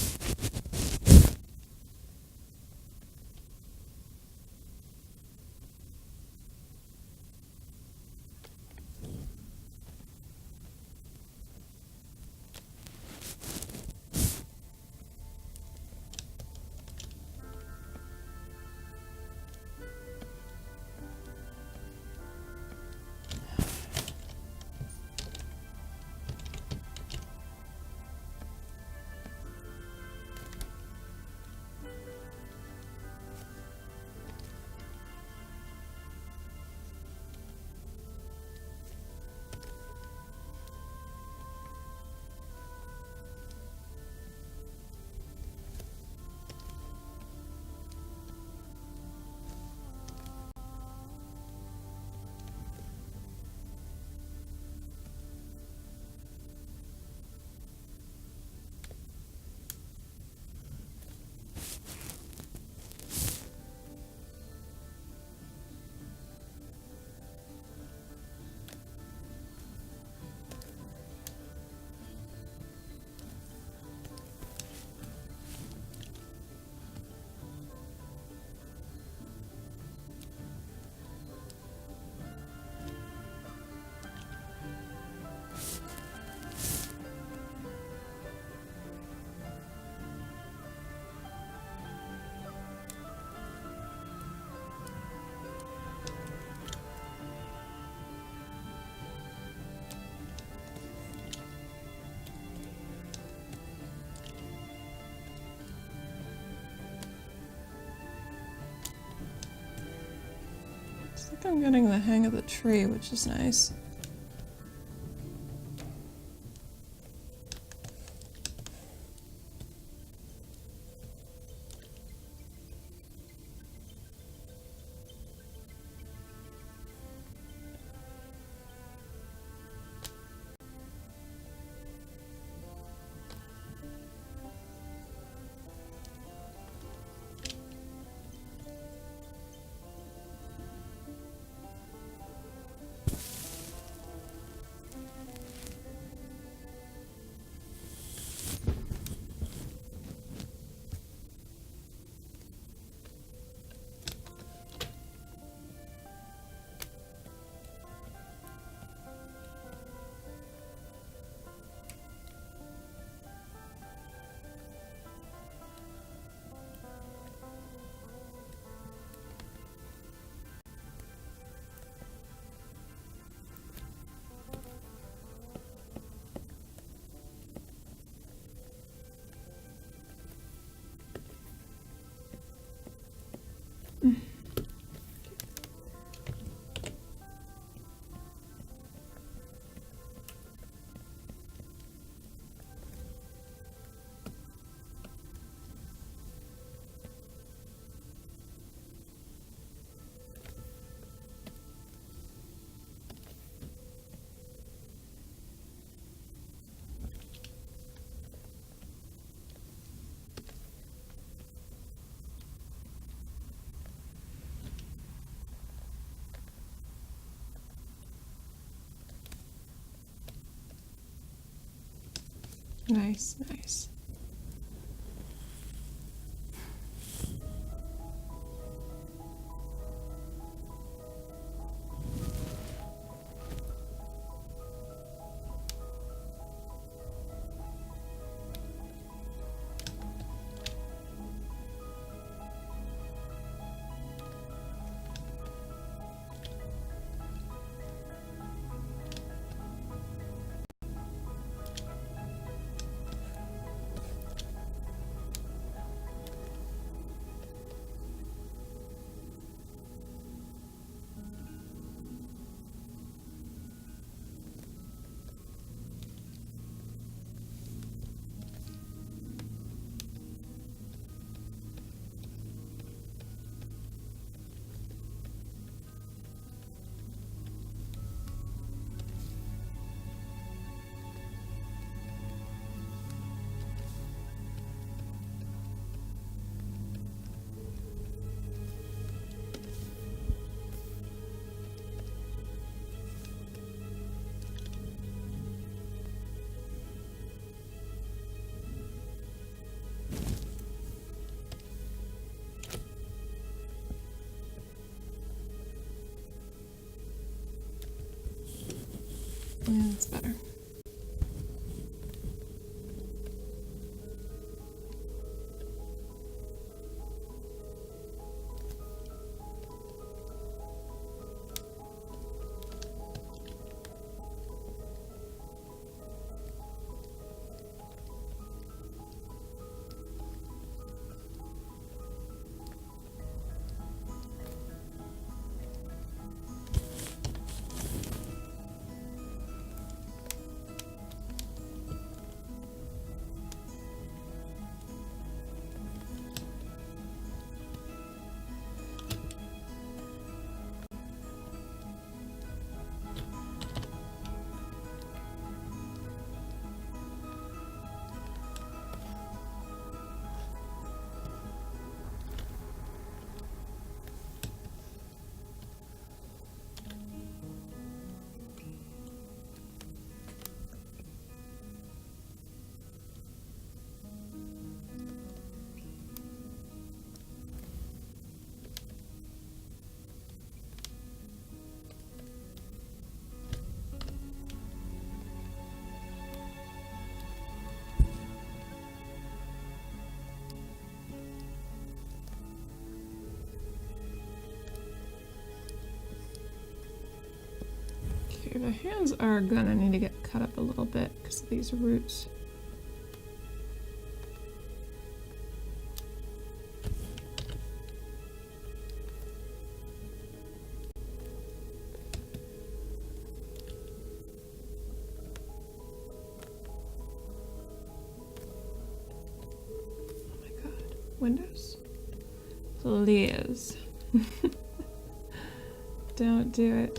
S1: think I'm getting the hang of the tree, which is nice. Nice, nice. Yeah, that's better. Okay, the hands are gonna need to get cut up a little bit because of these roots. Windows. Please. Don't do it.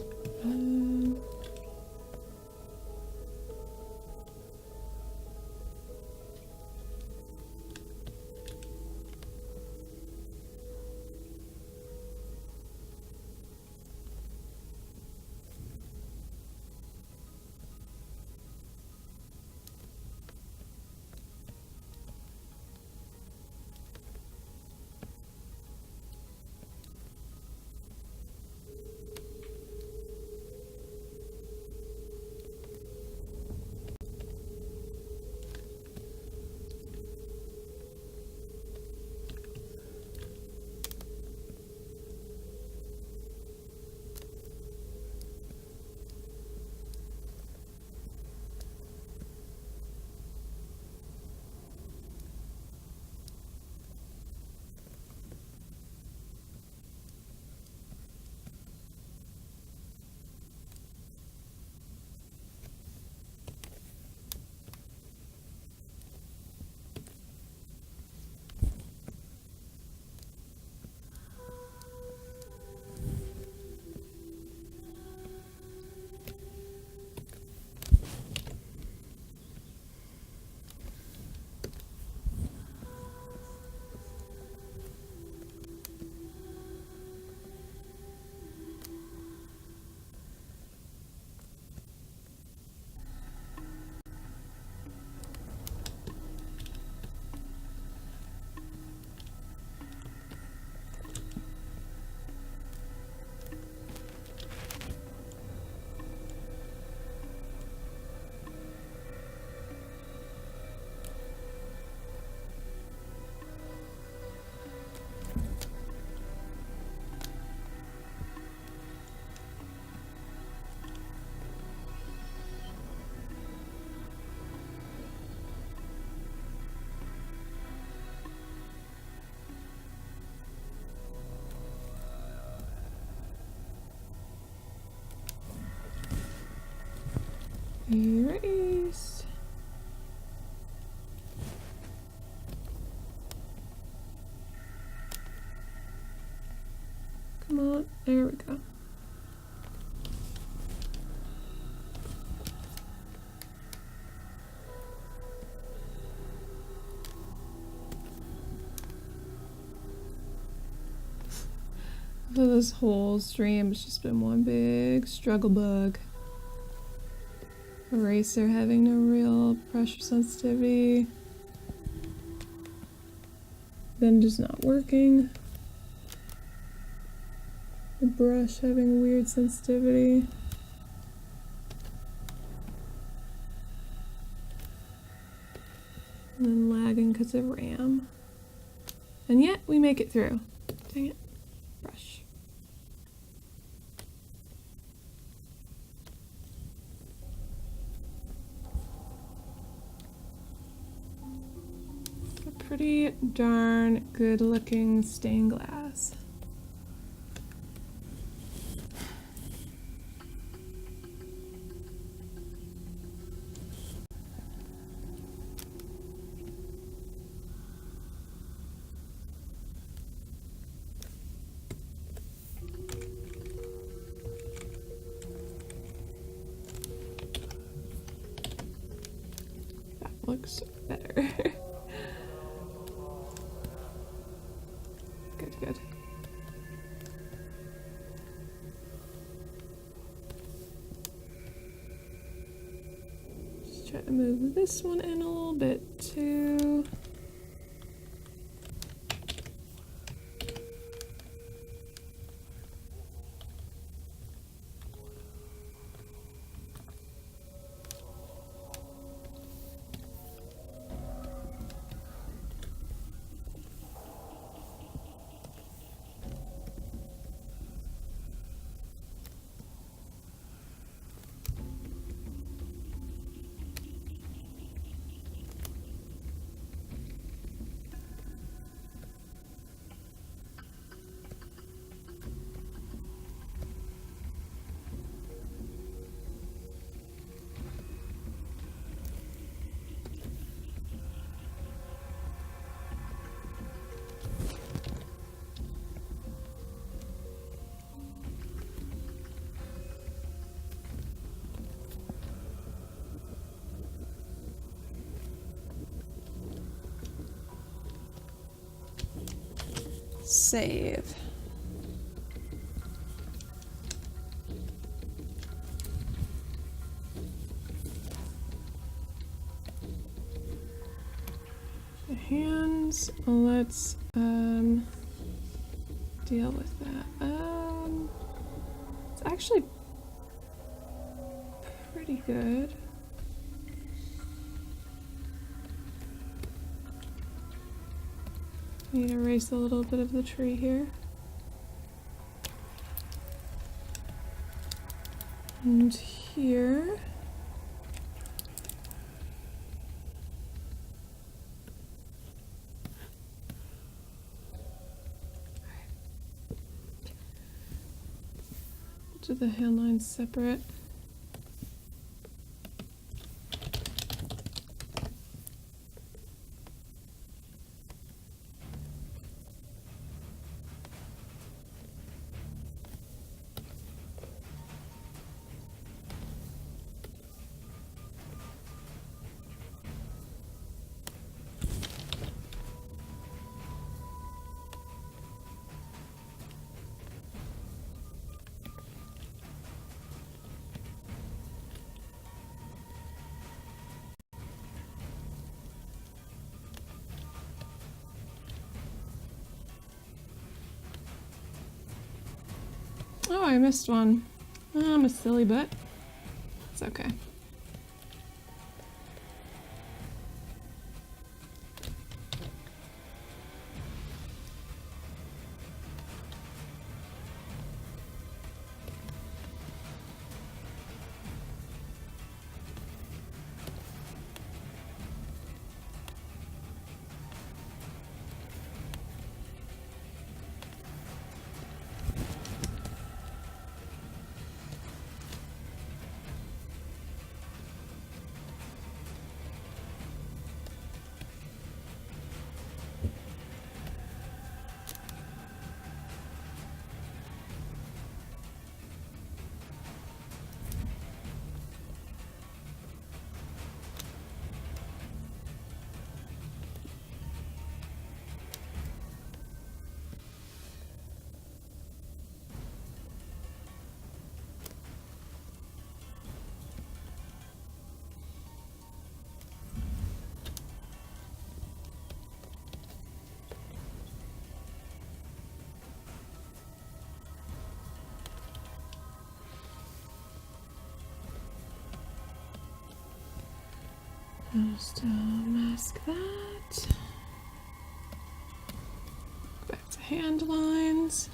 S1: Erase. Come on, there we go. So this whole stream has just been one big struggle bug. Eraser having no real pressure sensitivity. Then just not working. The brush having weird sensitivity. And then lagging because of RAM. And yet we make it through. Dang it. Brush. Pretty darn good looking stained glass. That looks better. Good. Just try to move this one in a little bit too. Save. The hands, let's deal with that. It's actually pretty good. Need to erase a little bit of the tree here. And here. Do the hand lines separate. Oh, I missed one. Oh, I'm a silly butt. It's okay. Just mask that. Back to hand lines.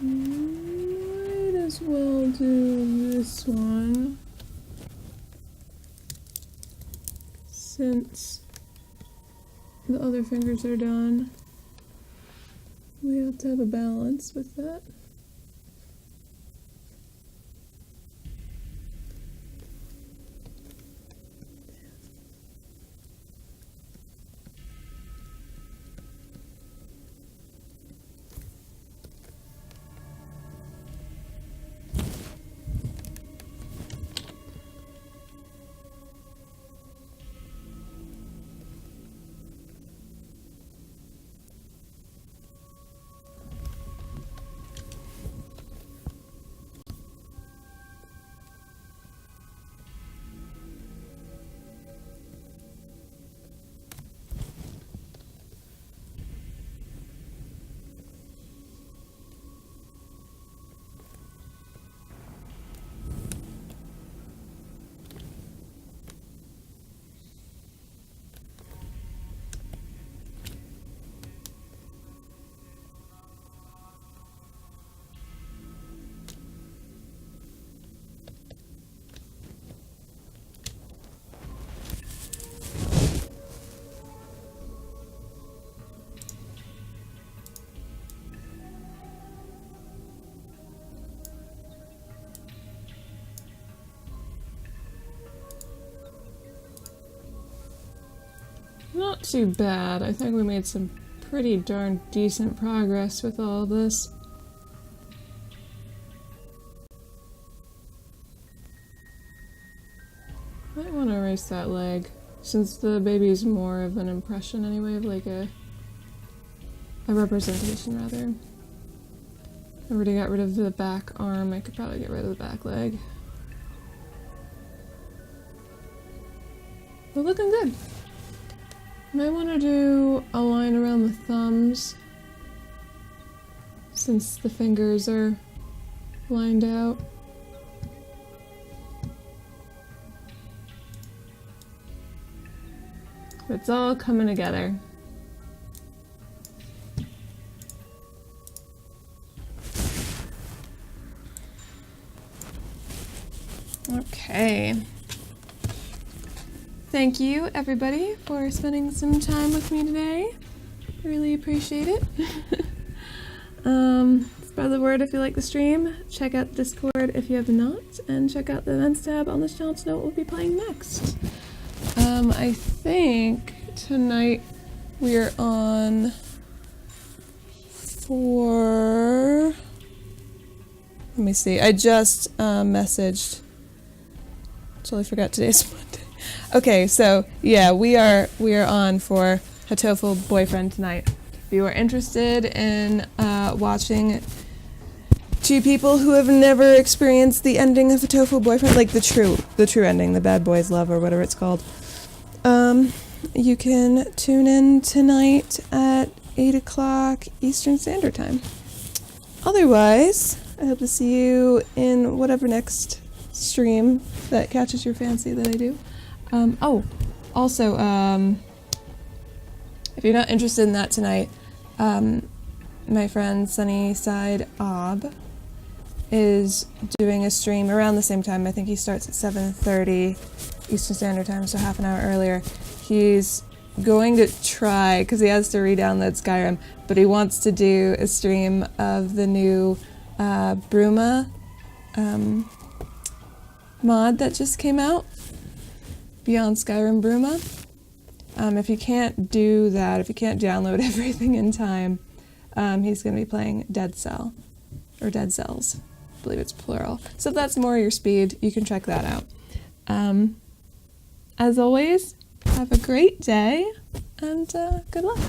S1: Might as well do this one, since the other fingers are done. We have to have a balance with that. Not too bad. I think we made some pretty darn decent progress with all of this. Might want to erase that leg, since the baby's more of an impression anyway, of like a representation rather. I already got rid of the back arm, I could probably get rid of the back leg. We're looking good. Might want to do a line around the thumbs, since the fingers are lined out. It's all coming together. Okay. Thank you, everybody, for spending some time with me today. Really appreciate it. Spread the word if you like the stream. Check out Discord if you have not, and check out the events tab on this channel to know what we'll be playing next. I think tonight we are on for... Let me see. I just messaged. Totally forgot today's Monday. Okay, so yeah, we are on for Hatoful Boyfriend tonight. If you are interested in watching two people who have never experienced the ending of Hatoful Boyfriend, like the true ending, the bad boys love or whatever it's called, you can tune in tonight at 8 o'clock Eastern Standard Time. Otherwise, I hope to see you in whatever next stream that catches your fancy that I do. Also, if you're not interested in that tonight, my friend Sunnyside Ob is doing a stream around the same time. I think he starts at 7:30 Eastern Standard Time, so half an hour earlier. He's going to try, because he has to re-download Skyrim, but he wants to do a stream of the new Bruma mod that just came out, Beyond Skyrim Bruma. If you can't do that, if you can't download everything in time, he's going to be playing Dead Cell, or Dead Cells. I believe it's plural. So if that's more your speed, you can check that out. As always, have a great day, and good luck.